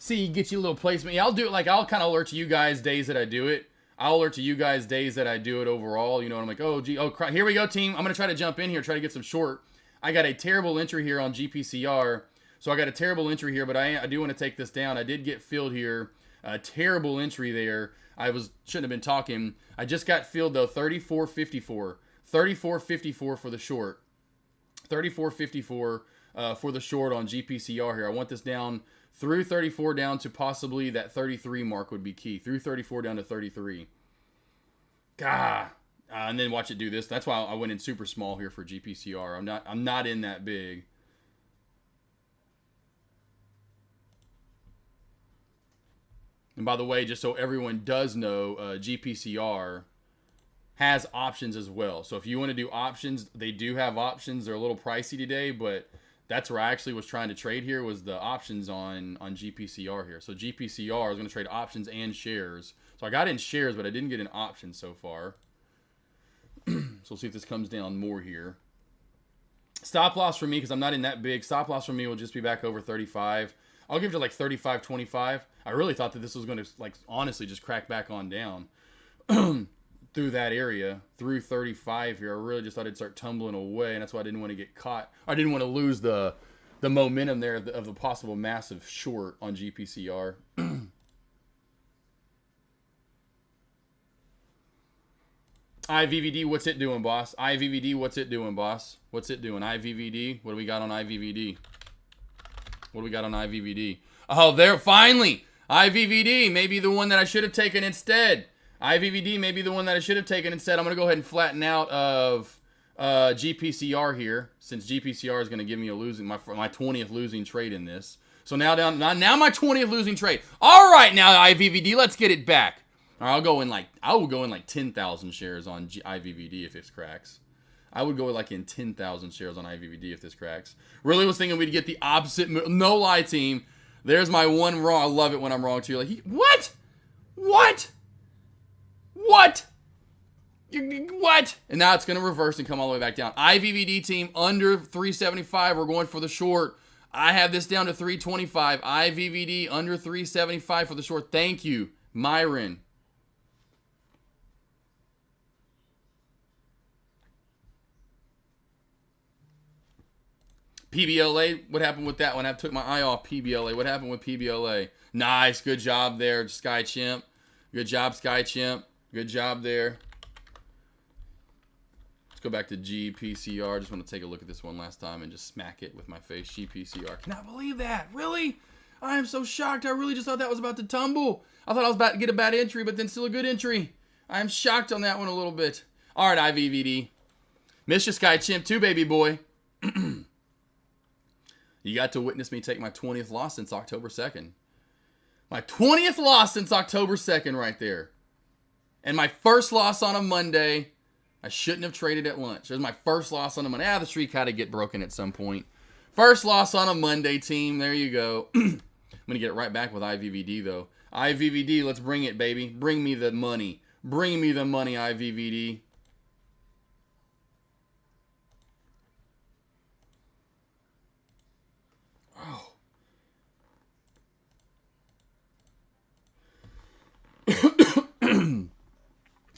See, get you a little placement. Yeah, I'll do it. Like, I'll kind of alert you guys days that I do it. I'll alert to you guys days that I do it overall. You know, and I'm like, oh, gee, oh, crap. Here we go, team. I'm going to try to jump in here, try to get some short. I got a terrible entry here on GPCR. So I got a terrible entry here, but I do want to take this down. I did get filled here. A terrible entry there. Shouldn't have been talking. I just got filled, though, 34.54. 34.54 for the short. 34.54 for the short on GPCR here. I want this down through 34 down to possibly that 33 mark would be key. Through 34 down to 33. Gah. And then watch it do this. That's why I went in super small here for GPCR. I'm not in that big. And by the way, just so everyone does know, GPCR has options as well. So if you want to do options, they do have options. They're a little pricey today, but that's where I actually was trying to trade here, was the options on GPCR here. So GPCR is going to trade options and shares. So I got in shares, but I didn't get an option so far. So we'll see if this comes down more here. Stop loss for me, because I'm not in that big. Stop loss for me will just be back over 35. I'll give it to like 35.25. I really thought that this was going to, like, honestly just crack back on down through that area, through 35 here. I really just thought it'd start tumbling away, and that's why I didn't want to get caught. I didn't want to lose the momentum there of the possible massive short on GPCR. IVVD, what's it doing, boss? IVVD, what's it doing, boss? What's it doing? IVVD, what do we got on IVVD? What do we got on IVVD? Oh, there, finally! IVVD, maybe the one that I should have taken instead. IVVD may be the one that I should have taken instead. I'm going to go ahead and flatten out of GPCR here, since GPCR is going to give me a losing my 20th losing trade in this. So now my 20th losing trade. All right, now IVVD, let's get it back. All right, I will go in like 10,000 shares on IVVD if this cracks. I would go like in 10,000 shares on IVVD if this cracks. Really was thinking we'd get the opposite move. No lie, team. There's my one wrong. I love it when I'm wrong too. Like, what? What? What? What? And now it's going to reverse and come all the way back down. IVVD team under 375. We're going for the short. I have this down to 325. IVVD under 375 for the short. Thank you, Myron. PBLA, what happened with that one? I took my eye off PBLA. What happened with PBLA? Nice, good job there, Sky Chimp. Good job, Sky Chimp. Good job there. Let's go back to GPCR. Just want to take a look at this one last time and just smack it with my face. GPCR. Cannot believe that. Really? I am so shocked. I really just thought that was about to tumble. I thought I was about to get a bad entry, but then still a good entry. I am shocked on that one a little bit. All right, IVVD. Miss you, Sky Chimp, too, baby boy. You got to witness me take my 20th loss since October 2nd. My 20th loss since October 2nd right there. And my first loss on a Monday. I shouldn't have traded at lunch. It was my first loss on a Monday. The streak had to get broken at some point. First loss on a Monday, team. There you go. I'm going to get it right back with IVVD, though. IVVD, let's bring it, baby. Bring me the money. Bring me the money, IVVD.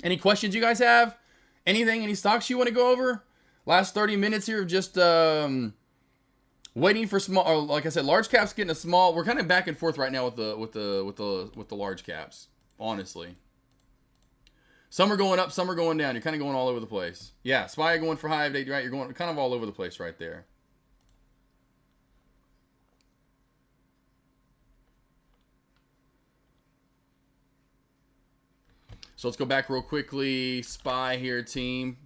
Any questions you guys have? Anything? Any stocks you want to go over? Last 30 minutes here of just waiting for small. Or like I said, large caps getting a small. We're kind of back and forth right now with the large caps. Honestly, some are going up, some are going down. You're kind of going all over the place. Yeah, SPY going for high of day, right? You're going kind of all over the place right there. So let's go back real quickly. SPY here, team.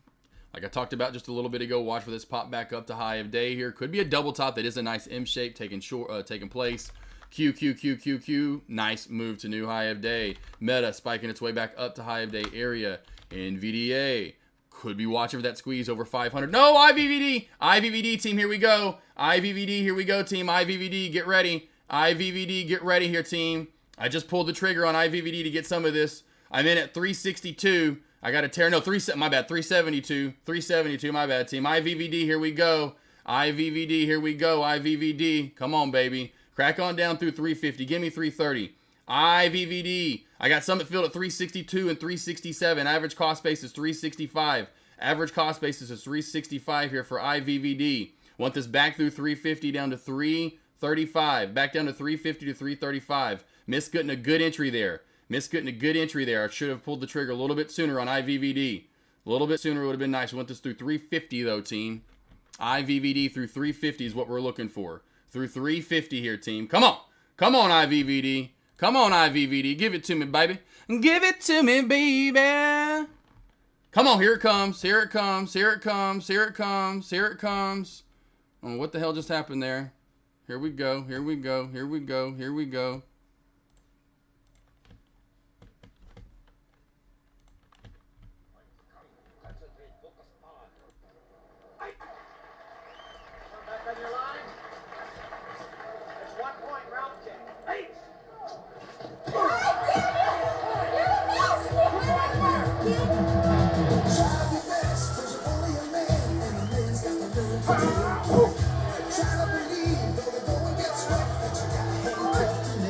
Like I talked about just a little bit ago, watch for this pop back up to high of day here. Could be a double top. That is a nice M shape taking place. Q. Nice move to new high of day. Meta spiking its way back up to high of day area. NVDA could be watching for that squeeze over 500. No, IVVD. IVVD, team, here we go. IVVD, here we go, team. IVVD, get ready. IVVD, get ready here, team. I just pulled the trigger on IVVD to get some of this. I'm in at 362. I got to tear. No, my bad. 372. 372. My bad, team. IVVD. Here we go. IVVD. Here we go. IVVD. Come on, baby. Crack on down through 350. Give me 330. IVVD. I got Summit Field at 362 and 367. Average cost basis 365. Average cost basis is 365 here for IVVD. Want this back through 350 down to 335. Back down to 350 to 335. Missed getting a good entry there. Missed getting a good entry there. I should have pulled the trigger a little bit sooner on IVVD. A little bit sooner would have been nice. We want this through 350 though, team. IVVD through 350 is what we're looking for. Through 350 here, team. Come on. Come on, IVVD. Come on, IVVD. Give it to me, baby. Give it to me, baby. Come on, here it comes. Here it comes. Here it comes. Here it comes. Here it comes. Oh, what the hell just happened there? Here we go. Here we go. Here we go. Here we go.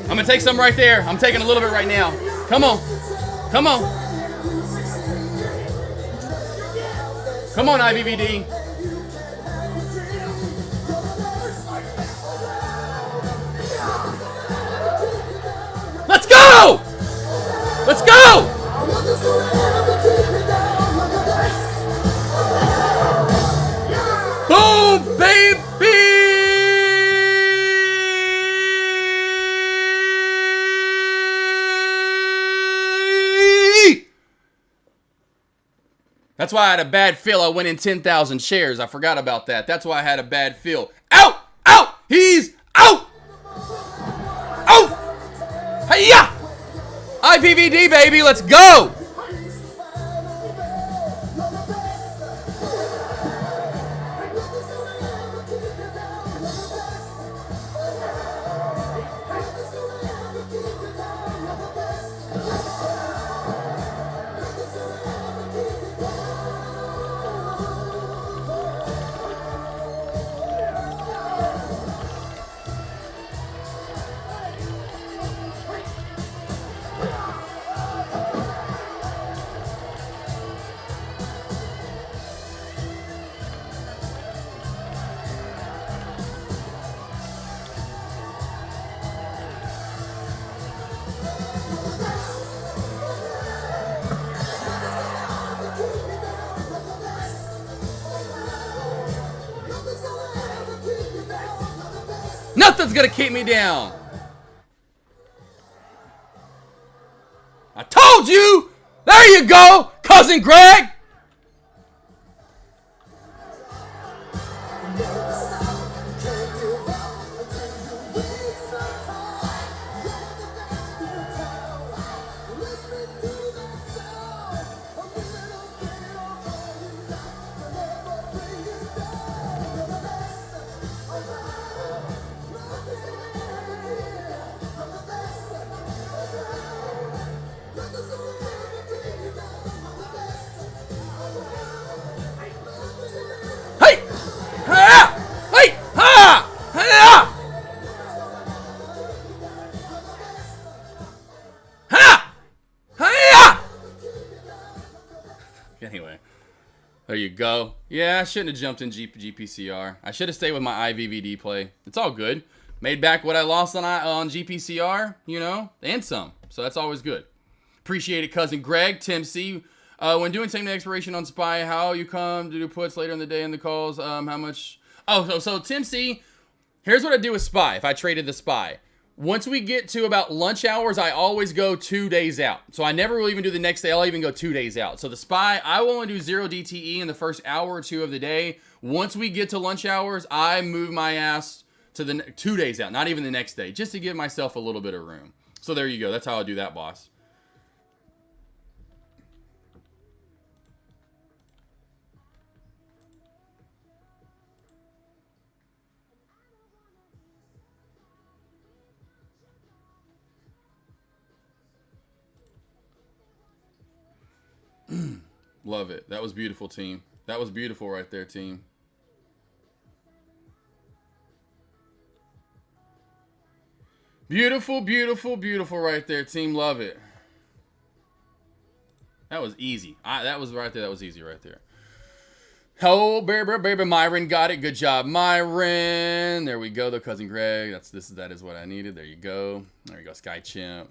I'm going to take some right there. I'm taking a little bit right now. Come on. Come on. Come on, IVVD. Let's go! Let's go! Boom, baby! That's why I had a bad feel. I went in 10,000 shares. I forgot about that. That's why I had a bad feel. Out! Out! He's out! Out! Hey-ya! IPVD, baby. Let's go! Nothing's gonna keep me down. I told you! There you go, Cousin Greg! Anyway, there you go. Yeah, I shouldn't have jumped in GPCR. I should have stayed with my IVVD play. It's all good. Made back what I lost on GPCR, you know, and some. So that's always good. Appreciate it, Cousin Greg. Tim C. When doing same day expiration on SPY, how you come to do puts later in the day in the calls, how much... Oh, so Tim C., here's what I do with SPY if I traded the SPY. Once we get to about lunch hours, I always go 2 days out. So I never will even do the next day. I'll even go 2 days out. So the SPY, I will only do 0 DTE in the first hour or two of the day. Once we get to lunch hours, I move my ass to the 2 days out, not even the next day, just to give myself a little bit of room. So there you go. That's how I do that, boss. Love it. That was beautiful, team. That was beautiful right there, team. Beautiful, beautiful, beautiful right there, team. Love it. That was easy. That was right there. That was easy right there. Oh, baby, Myron got it. Good job, Myron. There we go, though, cousin Greg. That is what I needed. There you go. There you go, Sky Chimp.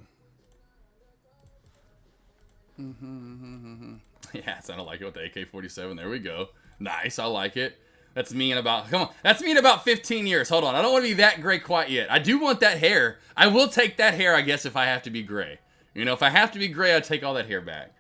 Yeah, it sounded like it with the AK47. There we go. Nice, I like it. That's me in about, come on. That's me in about 15 years. Hold on, I don't want to be that gray quite yet. I do want that hair. I will take that hair, I guess, if I have to be gray. You know, if I have to be gray, I'll take all that hair back.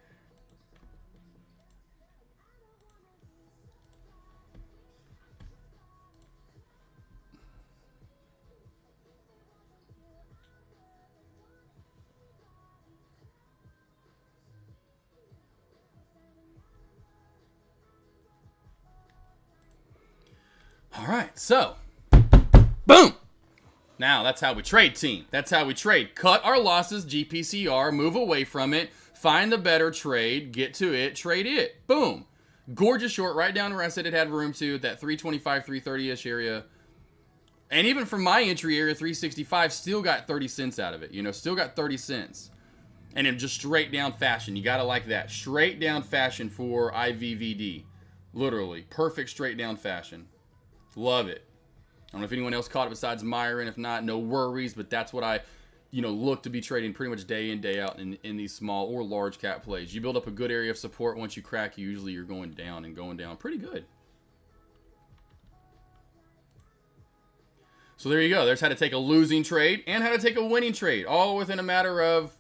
All right, so, boom. Now, that's how we trade, team. That's how we trade. Cut our losses, GPCR, move away from it, find the better trade, get to it, trade it. Boom. Gorgeous short, right down where I said it had room to, that 325, 330-ish area. And even from my entry area, 365, still got 30 cents out of it. You know, still got 30 cents. And in just straight down fashion. You got to like that. Straight down fashion for IVVD. Literally. Perfect straight down fashion. Love it. I don't know if anyone else caught it besides Myron. If not, no worries. But that's what I, look to be trading pretty much day in, day out in these small or large cap plays. You build up a good area of support. Once you crack, usually you're going down and going down pretty good. So there you go. There's how to take a losing trade and how to take a winning trade. All within a matter of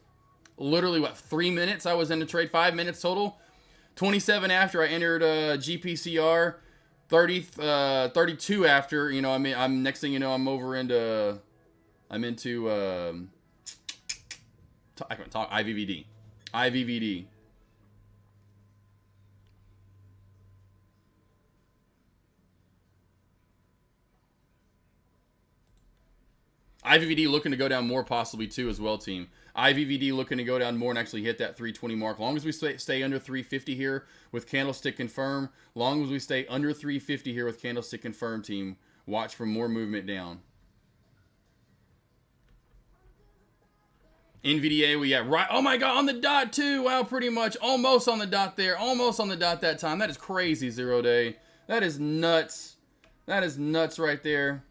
literally, 3 minutes? I was in the trade, 5 minutes total. 27 after I entered GPCR. 32 after, I'm next thing you know, I'm into I can't talk, IVVD. IVVD looking to go down more possibly too as well, team. IVVD looking to go down more and actually hit that 320 mark. Long as we stay under 350 here with candlestick confirm. Long as we stay under 350 here with candlestick confirm, team. Watch for more movement down. NVDA, we got right. Oh my God, on the dot too. Wow, pretty much almost on the dot there. Almost on the dot that time. That is crazy, 0 day. That is nuts. That is nuts right there.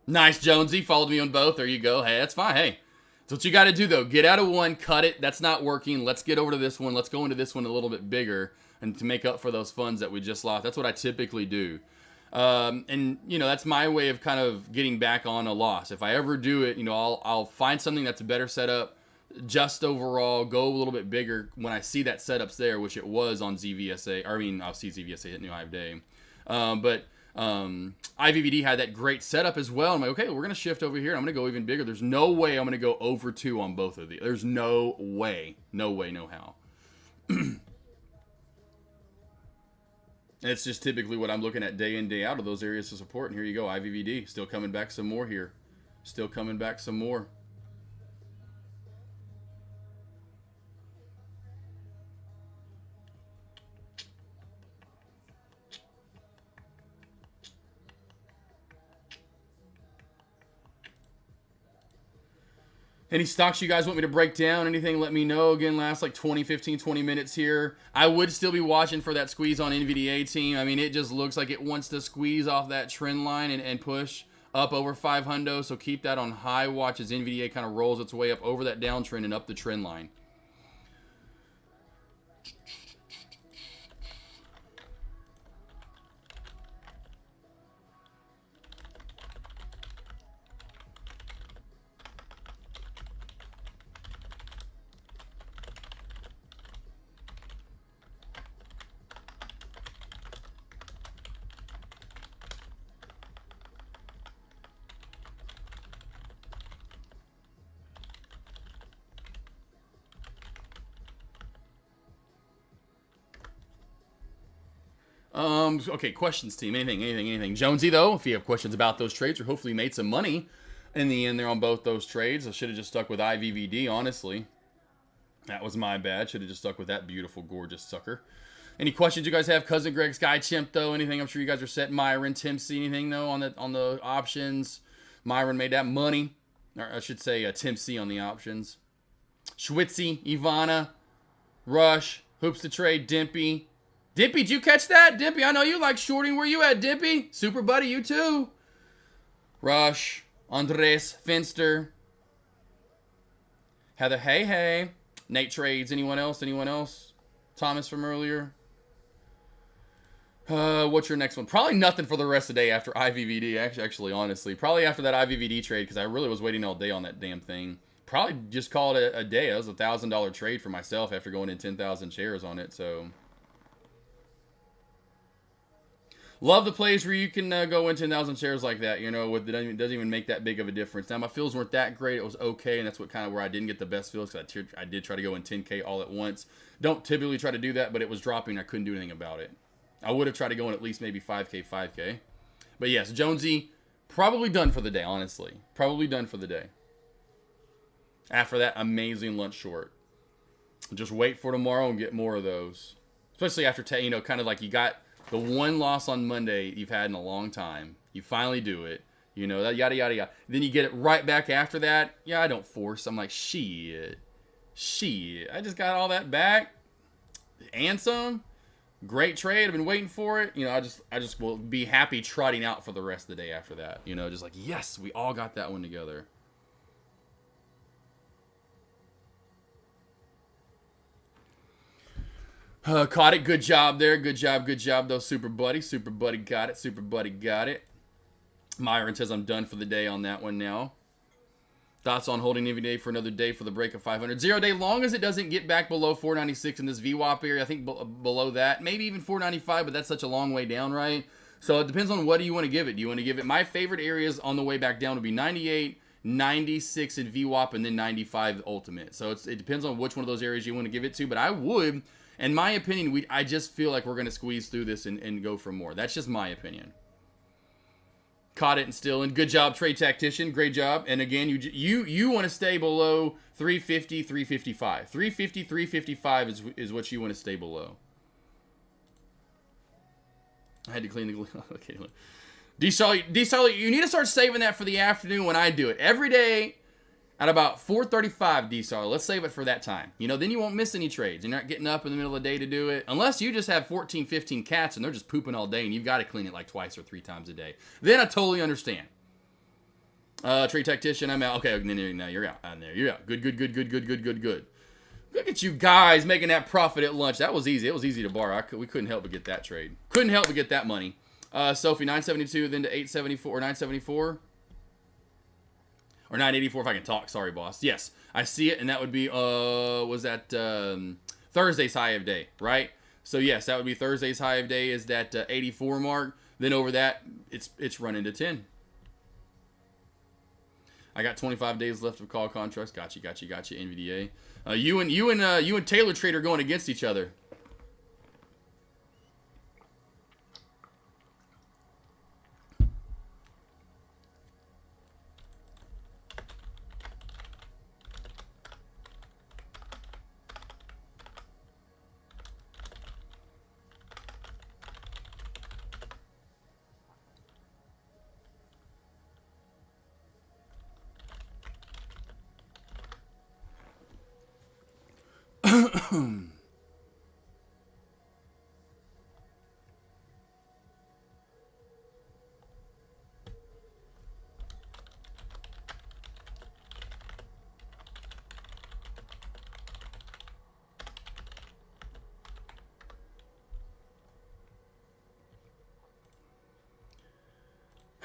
Nice, Jonesy. Followed me on both. There you go. Hey, that's fine. Hey, that's what you got to do, though. Get out of one, cut it. That's not working. Let's get over to this one. Let's go into this one a little bit bigger and to make up for those funds that we just lost. That's what I typically do. And, that's my way of kind of getting back on a loss. If I ever do it, I'll find something that's a better setup. Just overall, go a little bit bigger when I see that setup's there, which it was on ZVSA. I'll see ZVSA hit New Hive Day. But IVVD had that great setup as well. I'm like, okay, we're going to shift over here. I'm going to go even bigger. There's no way I'm going to go over 2 on both of these. There's no way. No way, no how. And it's just typically what I'm looking at day in, day out of those areas of support. And here you go, IVVD. Still coming back some more here. Still coming back some more. Any stocks you guys want me to break down? Anything, let me know. Again, last like 20, 15, 20 minutes here. I would still be watching for that squeeze on NVDA, team. I mean, it just looks like it wants to squeeze off that trend line and push up over 500. So keep that on high watch as NVDA kind of rolls its way up over that downtrend and up the trend line. Okay, questions team. Anything. Jonesy, though, if you have questions about those trades or hopefully made some money in the end there on both those trades, I should have just stuck with IVVD, honestly. That was my bad. Should have just stuck with that beautiful, gorgeous sucker. Any questions you guys have? Cousin Greg, Sky Chimp, though? Anything? I'm sure you guys are set. Myron, Tim C. Anything, though, on the options? Myron made that money. Or I should say Tim C. on the options. Schwitzy, Ivana, Rush, Hoops to Trade, Dimpy. Dimpy, did you catch that? Dimpy, I know you like shorting. Where you at, Dimpy? Super Buddy, you too. Rush, Andres, Finster. Heather, hey. Nate Trades, anyone else? Thomas from earlier. What's your next one? Probably nothing for the rest of the day after IVVD, actually, honestly. Probably after that IVVD trade, because I really was waiting all day on that damn thing. Probably just call it a day. That was a $1,000 trade for myself after going in 10,000 shares on it, so. Love the plays where you can go in 10,000 shares like that, you know, it doesn't even make that big of a difference. Now, my feels weren't that great. It was okay, and that's what kind of where I didn't get the best feels, because I did try to go in 10K all at once. Don't typically try to do that, but it was dropping. I couldn't do anything about it. I would have tried to go in at least maybe 5K. But yes, Jonesy, probably done for the day, honestly. Probably done for the day. After that amazing lunch short. Just wait for tomorrow and get more of those. Especially after, kind of like you got the one loss on Monday you've had in a long time. You finally do it. You know, that yada, yada, yada. Then you get it right back after that. Yeah, I don't force. I'm like, shit. I just got all that back. And some. Great trade. I've been waiting for it. You know, I just will be happy trotting out for the rest of the day after that. You know, just like, yes, we all got that one together. Caught it. Good job there. Good job, though, Super Buddy. Super Buddy got it. Myron says I'm done for the day on that one now. Thoughts on holding every day for another day for the break of 500. 0 day, long as it doesn't get back below 496 in this VWAP area. I think below that. Maybe even 495, but that's such a long way down, right? So it depends on what do you want to give it. Do you want to give it? My favorite areas on the way back down would be 98, 96 in VWAP, and then 95 ultimate. So it depends on which one of those areas you want to give it to. But I would, in my opinion, I just feel like we're going to squeeze through this and go for more. That's just my opinion. Caught it and still in. Good job, Trade Tactician. Great job. And again, you want to stay below 350, 355. 350, 355 is what you want to stay below. I had to clean the glue. Okay. D-Charlie, you need to start saving that for the afternoon when I do it. Every day at about 4:35, D-Charlie. Let's save it for that time. You know, then you won't miss any trades. You're not getting up in the middle of the day to do it. Unless you just have 14, 15 cats and they're just pooping all day and you've got to clean it like twice or 3 times a day. Then I totally understand. Trade Tactician, I'm out. Okay, no, you're out. You're out. Good. Look at you guys making that profit at lunch. That was easy. It was easy to borrow. We couldn't help but get that trade. Couldn't help but get that money. Sophie, 972, then to 874, or 974. Or 984 if I can talk. Sorry, boss. Yes, I see it, and that would be, was that Thursday's high of day, right? So, yes, that would be Thursday's high of day is that 84 mark. Then over that, it's running to 10. I got 25 days left of call contracts. Gotcha, NVDA. You and Taylor Trade are going against each other.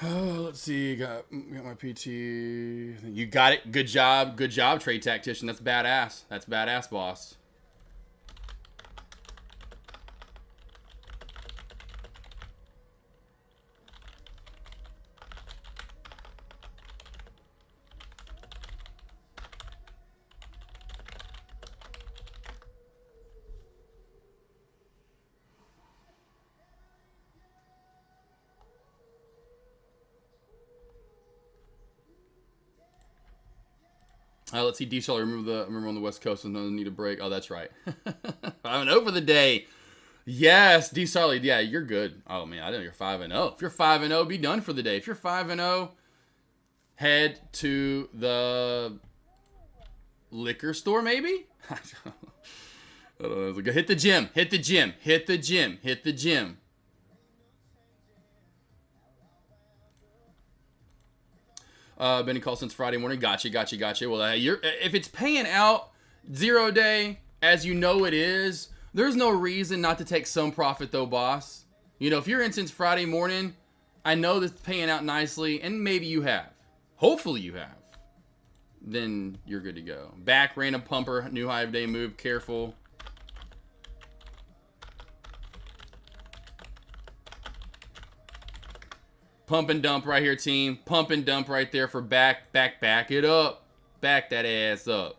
Let's see. Got my PT. You got it. Good job, Trade Tactician. That's badass, boss. Let's see. D-Shell, remember on the West Coast and doesn't need a break. Oh, that's right. 5-0 for the day. Yes, D. Sarley. Yeah, you're good. Oh man, I know you're 5-0. If you're 5-0, be done for the day. If you're 5-0, head to the liquor store, maybe. I don't know. Hit the gym. Hit the gym. Hit the gym. Hit the gym. Been called since Friday morning. Gotcha. Well, if it's paying out 0 day, as you know it is, there's no reason not to take some profit though, boss. You know, if you're in since Friday morning, I know that's paying out nicely, and maybe you have. Hopefully you have. Then you're good to go. Back, random pumper, new high of day move. Careful. Pump and dump right here, team. Pump and dump right there for back. Back it up. Back that ass up.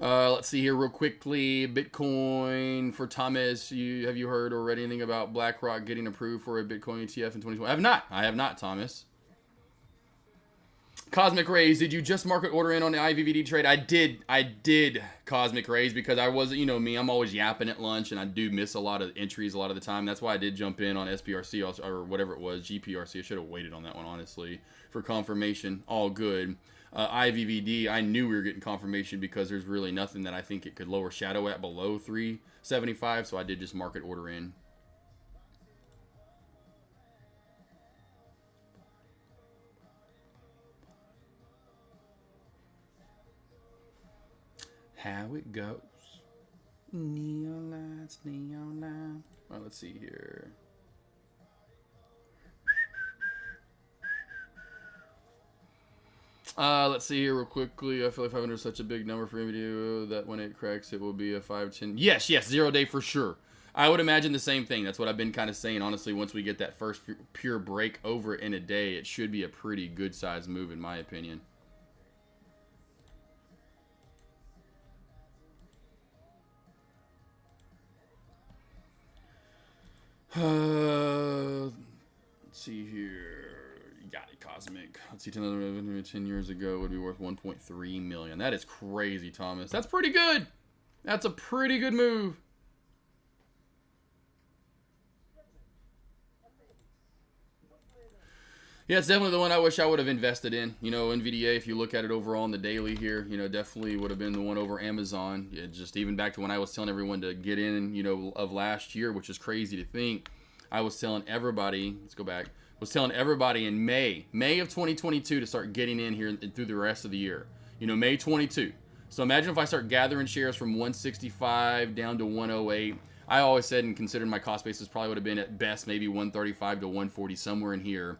Let's see here real quickly. Bitcoin for Thomas. Have you heard or read anything about BlackRock getting approved for a Bitcoin ETF in 2020? I have not, Thomas. Cosmic Rays, did you just market order in on the IVVD trade? I did Cosmic Rays because I wasn't, you know me, I'm always yapping at lunch and I do miss a lot of entries a lot of the time. That's why I did jump in on SPRC or whatever it was, GPRC. I should have waited on that one, honestly, for confirmation. All good. IVVD, I knew we were getting confirmation because there's really nothing that I think it could lower shadow at below 375, so I did just market order in. How it goes. Neon lights, neon lights. All right, let's see here. Let's see here real quickly. I feel like 500 is such a big number for NVIDIA that when it cracks, it will be a 510. Yes, 0 day for sure. I would imagine the same thing. That's what I've been kind of saying. Honestly, once we get that first pure break over in a day, it should be a pretty good size move in my opinion. Let's see here. Got it, Cosmic. Let's see, 10 years ago would be worth 1.3 million. That is crazy, Thomas. That's pretty good. That's a pretty good move. Yeah, it's definitely the one I wish I would have invested in. You know, NVDA, if you look at it overall in the daily here, you know, definitely would have been the one over Amazon. Yeah, just even back to when I was telling everyone to get in, you know, of last year, which is crazy to think. I was telling everybody, let's go back, was telling everybody in May of 2022 to start getting in here through the rest of the year. You know, May 22. So imagine if I start gathering shares from 165 down to 108. I always said and considered my cost basis probably would have been at best maybe 135 to 140, somewhere in here.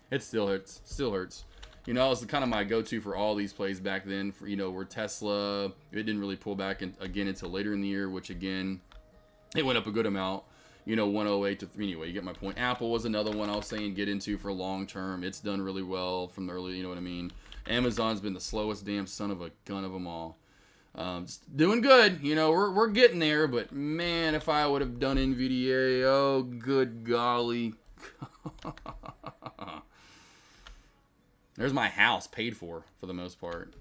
It still hurts. Still hurts. You know, it was kind of my go-to for all these plays back then. For, you know, where Tesla, it didn't really pull back again until later in the year, which again, it went up a good amount. You know, 108 to 3. Anyway, you get my point. Apple was another one I was saying get into for long term. It's done really well from the early, you know what I mean. Amazon's been the slowest damn son of a gun of them all. Doing good. You know, we're getting there. But, man, if I would have done NVDA, oh, good golly. There's my house paid for the most part.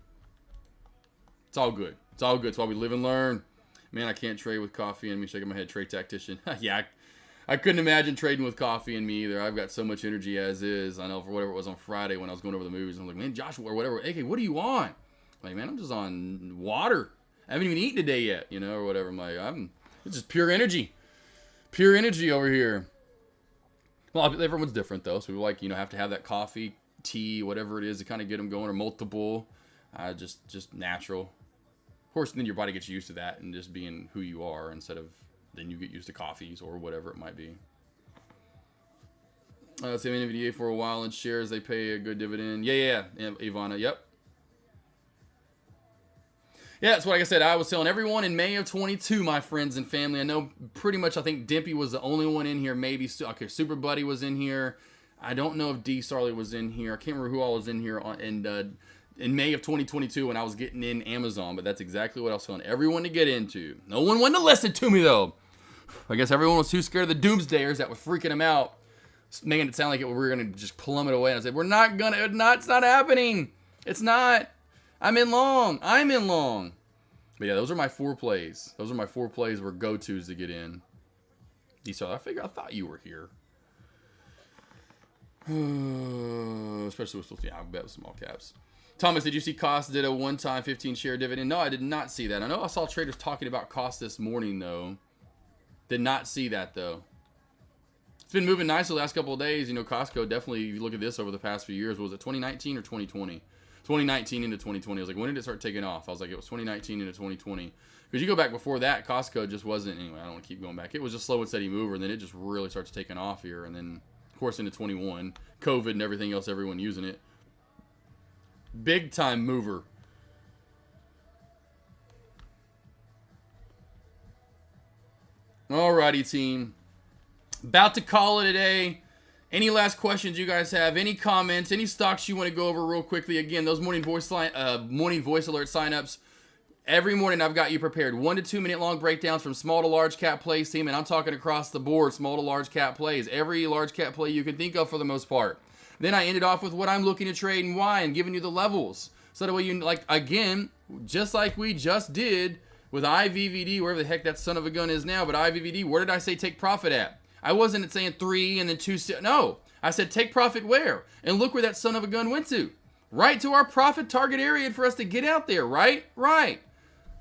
It's all good. It's all good. It's why we live and learn. Man, I can't trade with coffee and me shaking my head. Trade tactician. Yeah, I couldn't imagine trading with coffee and me either. I've got so much energy as is. I know for whatever it was on Friday when I was going over the movies. I'm like, man, Joshua or whatever. AK, what are you on? I'm like, man, I'm just on water. I haven't even eaten today yet, you know, or whatever. I'm like, it's just pure energy. Pure energy over here. Well, everyone's different though. So we like, you know, have to have that coffee, tea, whatever it is to kind of get them going, or multiple. Just natural. Of course, then your body gets used to that and just being who you are instead of then you get used to coffees or whatever it might be. Same NVDA for a while and shares, they pay a good dividend. Yeah, Ivana, yep. Yeah, that's what like I said. I was telling everyone in May of 22, my friends and family. I know pretty much. I think Dimpy was the only one in here. Maybe okay, Super Buddy was in here. I don't know if D Starley was in here. I can't remember who all was in here in May of 2022 when I was getting in Amazon. But that's exactly what I was telling everyone to get into. No one wanted to listen to me though. I guess everyone was too scared of the doomsdayers that were freaking them out, making it sound like we were gonna just plummet away. And I said, we're not gonna. It's not happening. It's not. I'm in long. But yeah, those are my 4 plays. Those are my 4 plays were go-tos to get in. I thought you were here. Especially with I bet with small caps. Thomas, did you see Cost did a one-time 15-share dividend? No, I did not see that. I know I saw traders talking about Cost this morning, though. Did not see that, though. It's been moving nice the last couple of days. You know, Costco definitely, if you look at this over the past few years, was it 2019 or 2020? 2019 into 2020. I was like, when did it start taking off? I was like, it was 2019 into 2020. Because you go back before that, Costco just wasn't, anyway, I don't want to keep going back. It was a slow and steady mover, and then it just really starts taking off here. And then, of course, into 21, COVID and everything else, everyone using it. Big time mover. Alrighty, team. About to call it a day. Any last questions you guys have? Any comments? Any stocks you want to go over real quickly? Again, those morning voice alert signups. Every morning I've got you prepared. 1 to 2 minute long breakdowns from small to large cap plays, team, and I'm talking across the board, small to large cap plays. Every large cap play you can think of for the most part. Then I ended off with what I'm looking to trade and why, and giving you the levels. So that way you, like, again, just like we just did with IVVD, wherever the heck that son of a gun is now, but IVVD, where did I say take profit at? I wasn't saying 3 and then 2. No, I said take profit where? And look where that son of a gun went to. Right to our profit target area for us to get out there, right? Right.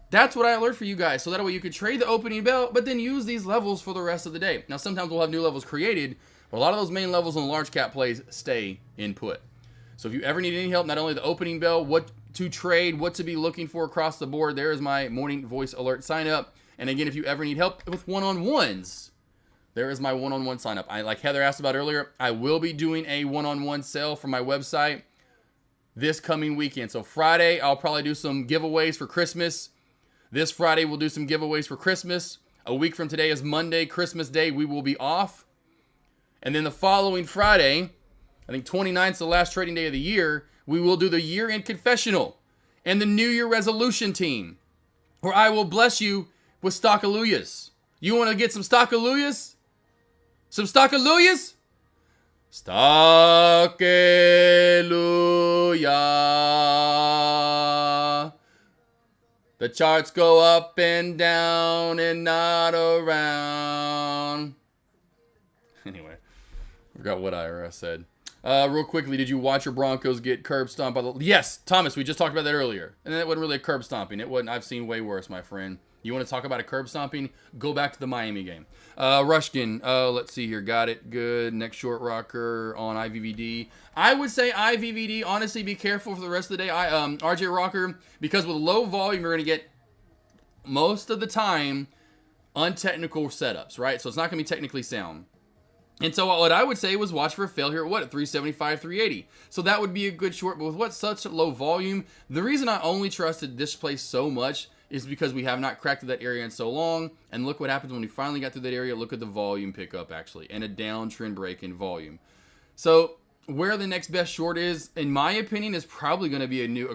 That's what I alert for you guys. So that way you can trade the opening bell, but then use these levels for the rest of the day. Now, sometimes we'll have new levels created, but a lot of those main levels on large cap plays stay input. So if you ever need any help, not only the opening bell, what to trade, what to be looking for across the board, there is my morning voice alert sign up. And again, if you ever need help with one-on-ones, there is my one-on-one sign up. Like Heather asked about earlier, I will be doing a one-on-one sale for my website this coming weekend. So Friday, I'll probably do some giveaways for Christmas. This Friday, we'll do some giveaways for Christmas. A week from today is Monday, Christmas Day. We will be off. And then the following Friday, I think 29th is the last trading day of the year, we will do the year-end confessional and the New Year resolution team, where I will bless you with stockalooyas. You want to get some stockalooyas? Some stockalooyas? Stockalooya. The charts go up and down and not around. Anyway, I forgot what IRS said. Real quickly, did you watch your Broncos get curb stomped by the... Yes, Thomas, we just talked about that earlier. And that wasn't really a curb stomping. It wasn't. I've seen way worse, my friend. You want to talk about a curb stomping? Go back to the Miami game. Rushkin, let's see here. Got it. Good. Next short rocker on IVVD. I would say IVVD, honestly, be careful for the rest of the day. RJ Rocker, because with low volume, you're going to get, most of the time, untechnical setups, right? So it's not going to be technically sound. And so what I would say was watch for a fail here at what? At 375, 380. So that would be a good short. But with what such low volume, the reason I only trusted this place so much is because we have not cracked through that area in so long. And look what happens when we finally got through that area. Look at the volume pickup, actually, and a downtrend break in volume. So where the next best short is, in my opinion, is probably going to be a new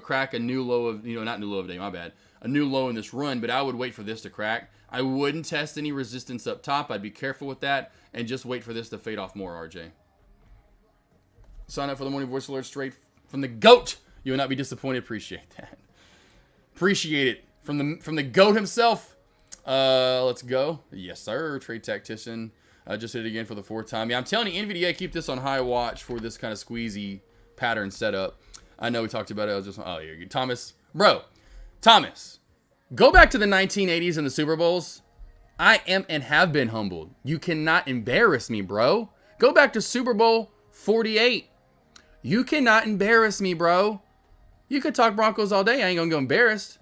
low of, not new low of the day, my bad. A new low in this run, but I would wait for this to crack. I wouldn't test any resistance up top. I'd be careful with that and just wait for this to fade off more, RJ. Sign up for the morning voice alert straight from the GOAT. You will not be disappointed. Appreciate that. Appreciate it. From the GOAT himself. Let's go. Yes, sir. Trade tactician. Just hit it again for the 4th time. Yeah, I'm telling you, NVDA, keep this on high watch for this kind of squeezy pattern setup. I know we talked about it. I was just, you're good. Thomas. Bro, Thomas, go back to the 1980s and the Super Bowls. I am and have been humbled. You cannot embarrass me, bro. Go back to Super Bowl 48. You cannot embarrass me, bro. You could talk Broncos all day. I ain't going to go embarrassed.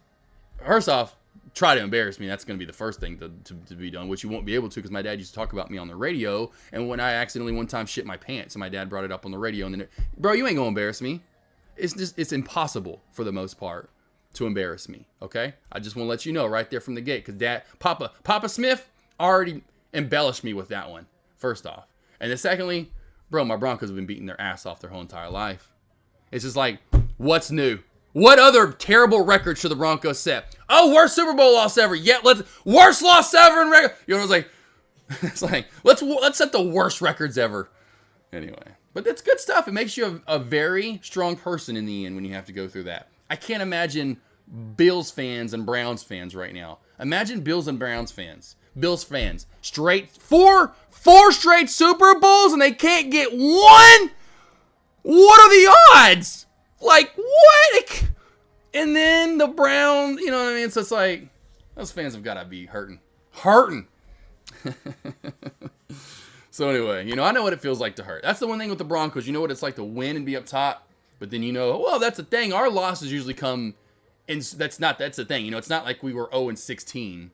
First off, try to embarrass me. That's going to be the first thing to be done, which you won't be able to because my dad used to talk about me on the radio. And when I accidentally one time shit my pants, and my dad brought it up on the radio. And then, bro, you ain't going to embarrass me. It's impossible for the most part to embarrass me, okay? I just want to let you know right there from the gate, because Papa Smith already embellished me with that one, first off. And then secondly, bro, my Broncos have been beating their ass off their whole entire life. It's just like, what's new? What other terrible record should the Broncos set? Oh, worst Super Bowl loss ever. Yeah, worst loss ever in record. You know, it's like, let's set the worst records ever. Anyway, but that's good stuff. It makes you a very strong person in the end when you have to go through that. I can't imagine Bills fans and Browns fans right now. Imagine Bills and Browns fans. Bills fans. Straight four straight Super Bowls and they can't get one? What are the odds? Like, what? And then the Browns, you know what I mean? So it's like, those fans have got to be hurting. So anyway, you know, I know what it feels like to hurt. That's the one thing with the Broncos. You know what it's like to win and be up top. But then you know, well, that's the thing. Our losses usually come, and that's the thing. You know, it's not like we were 0-16.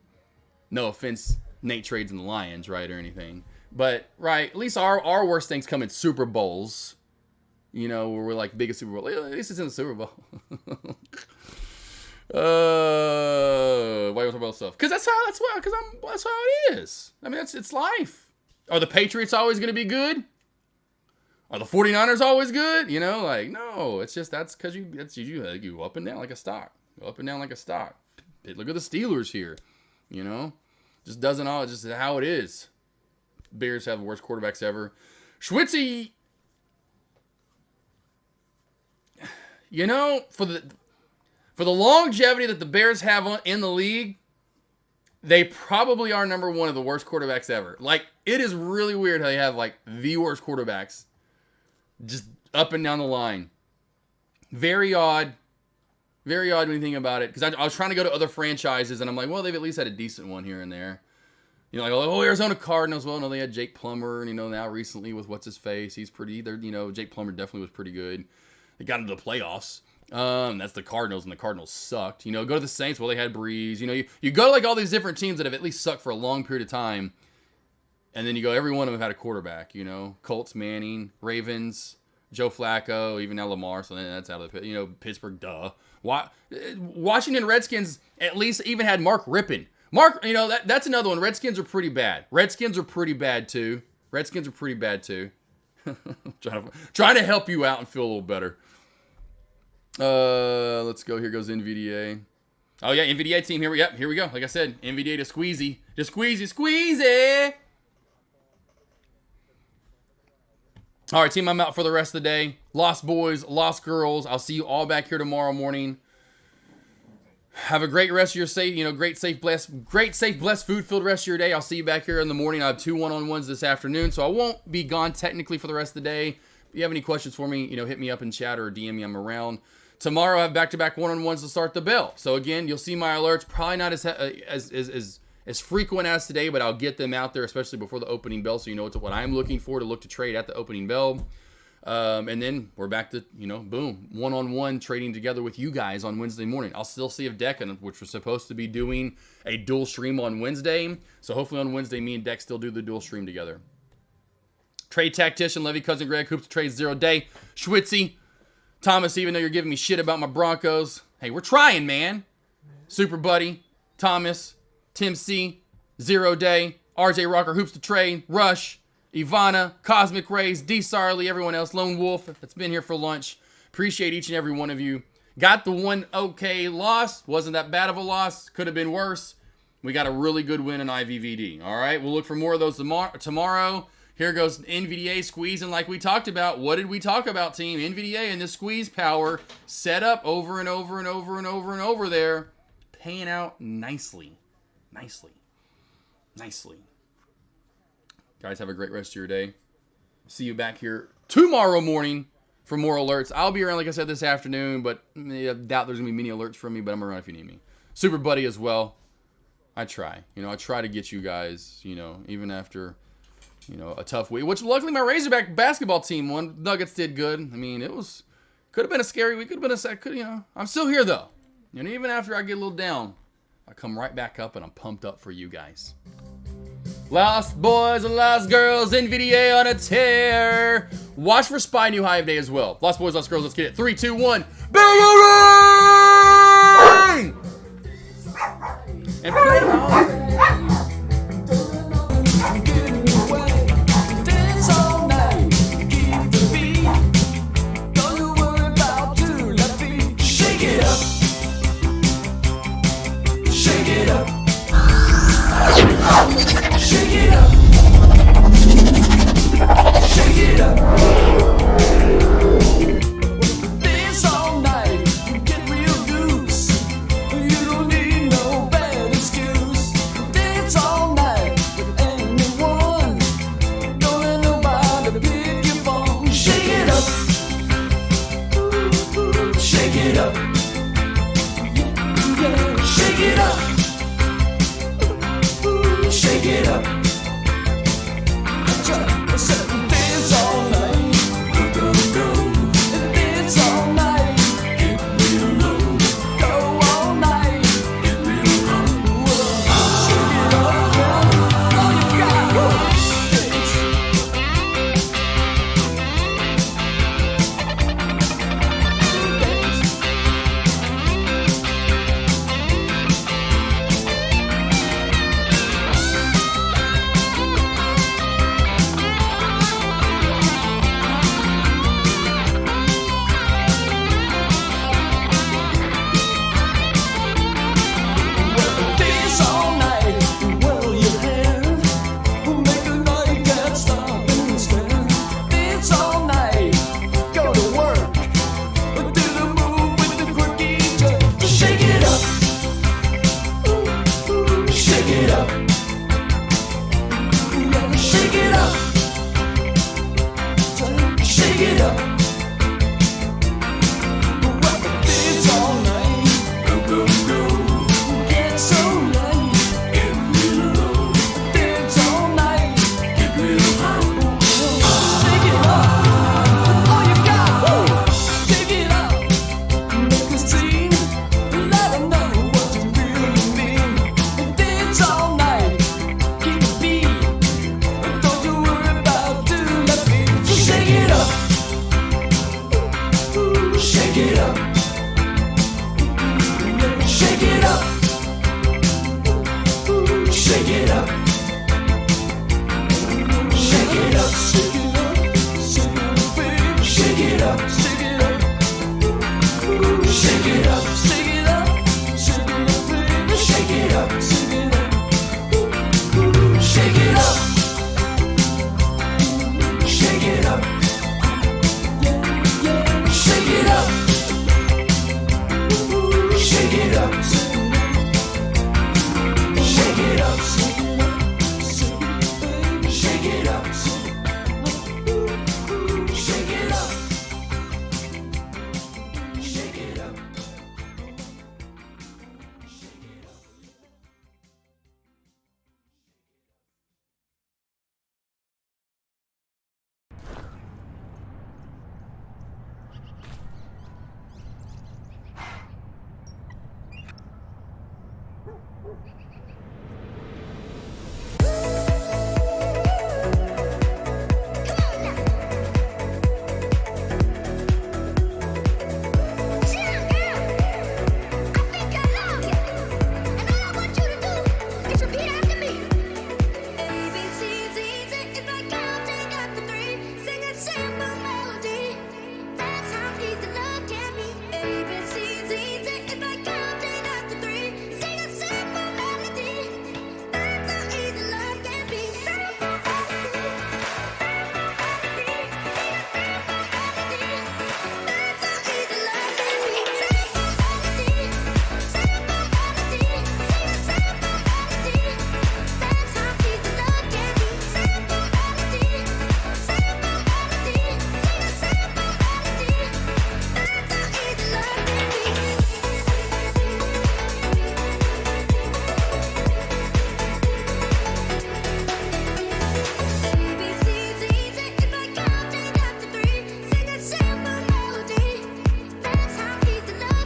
No offense, Nate Trades and the Lions, right, or anything. But, right, at least our worst things come in Super Bowls. You know, where we're like biggest Super Bowl. At least it's in the Super Bowl. Why you talk about stuff? Because that's how it is. I mean, it's life. Are the Patriots always going to be good? Are the 49ers always good? You know, like, no. It's just that's because you go up and down like a stock. Go up and down like a stock. Look at the Steelers here. You know, just doesn't all. Just how it is. Bears have the worst quarterbacks ever. Schwitzy. You know, for the longevity that the Bears have in the league, they probably are number one of the worst quarterbacks ever. Like, it is really weird how they have, like, the worst quarterbacks just up and down the line. Very odd. Very odd when you think about it. Because I was trying to go to other franchises, and I'm like, well, they've at least had a decent one here and there. You know, like, oh, Arizona Cardinals. Well, no, they had Jake Plummer, and, you know, now recently with what's-his-face, he's pretty, you know, Jake Plummer definitely was pretty good. They got into the playoffs. That's the Cardinals, and the Cardinals sucked. You know, go to the Saints. Well, they had Breeze. You know, you go to like all these different teams that have at least sucked for a long period of time, and then you go, every one of them had a quarterback. You know, Colts, Manning, Ravens, Joe Flacco, even now Lamar. So that's out of the, you know, Pittsburgh. Duh. Washington Redskins at least even had Mark Rippon. You know, that's another one. Redskins are pretty bad. Redskins are pretty bad too. Trying to help you out and feel a little better. Let's go. Here goes NVDA. Oh yeah, NVDA team. Here we go. Like I said, NVDA to Squeezy. Just squeezy. All right, team. I'm out for the rest of the day. Lost boys, lost girls. I'll see you all back here tomorrow morning. Have a great rest of your great, safe, blessed food-filled rest of your day. I'll see you back here in the morning. I have 2 one-on-ones this afternoon, so I won't be gone technically for the rest of the day. If you have any questions for me, you know, hit me up in chat or DM me. I'm around. Tomorrow I have back-to-back one-on-ones to start the bell. So again, you'll see my alerts. Probably not as frequent as today, but I'll get them out there, especially before the opening bell, so you know what I'm looking for to look to trade at the opening bell. And then we're back to, you know, boom, one-on-one trading together with you guys on Wednesday morning. I'll still see if Deccan, which was supposed to be doing a dual stream on Wednesday. So hopefully on Wednesday, me and Deck still do the dual stream together. Trade Tactician, Levy, Cousin Greg, Hoops to Trade 0 Day, Schwitzy, Thomas, even though you're giving me shit about my Broncos. Hey, we're trying, man. Super Buddy, Thomas, Tim C, 0 Day, RJ Rocker, Hoops to Trade, Rush, Ivana, Cosmic Rays, D. Sarley, everyone else, Lone Wolf that's been here for lunch. Appreciate each and every one of you. Got the one okay loss. Wasn't that bad of a loss. Could have been worse. We got a really good win in IVVD. All right, we'll look for more of those tomorrow. Here goes NVDA squeezing like we talked about. What did we talk about, team? NVDA and the squeeze power set up over and over and over and over and over there. Paying out nicely. Guys, have a great rest of your day. See you back here tomorrow morning for more alerts. I'll be around, like I said, this afternoon, but I doubt there's going to be many alerts from me, but I'm around if you need me. Super Buddy as well. I try. You know, I try to get you guys, you know, even after, you know, a tough week, which luckily my Razorback basketball team won. Nuggets did good. I mean, could have been a scary week. I'm still here, though. And even after I get a little down, I come right back up and I'm pumped up for you guys. Lost boys and lost girls, NVDA on a tear. Watch for Spy New Hive Day as well. Lost boys, lost girls, let's get it. 3, 2, 1. and play on. Dance all night, keep the beat. Don't you worry about two left feet. Shake it up. Shake it up. Shake it up. Shake it up. Dance all night, get real loose. You don't need no bad excuse. Dance all night with anyone. Don't let nobody pick your phone. Shake it up. Shake it up. Yeah, shake it up. Shake it up. Dance all night. Go, go, go. Dance all night. Get real low. Go all night. Get real low. Shake it up, man. All you got. Dance. Dance all night, whirl your hair. Make a night, can't stop and stare. Dance all night, go to work. Do the move with the quirky jerk. Shake it up. Shake it up. Yeah, shake it up. Shake it up. Dance all night. Go, go, go. Get so nice. Get real low. Dance all night. Get real low. Shake it up. All you got. Shake it up. Make a scene. Let 'em know what you really mean. Dance all night. Keep the beat. Don't you worry about two left feet. Shake it up. Shake it up. Shake it up. Shake it up. Shake it up. Shake it up. Shake it up, baby. Shake it up. Shake it up. Shake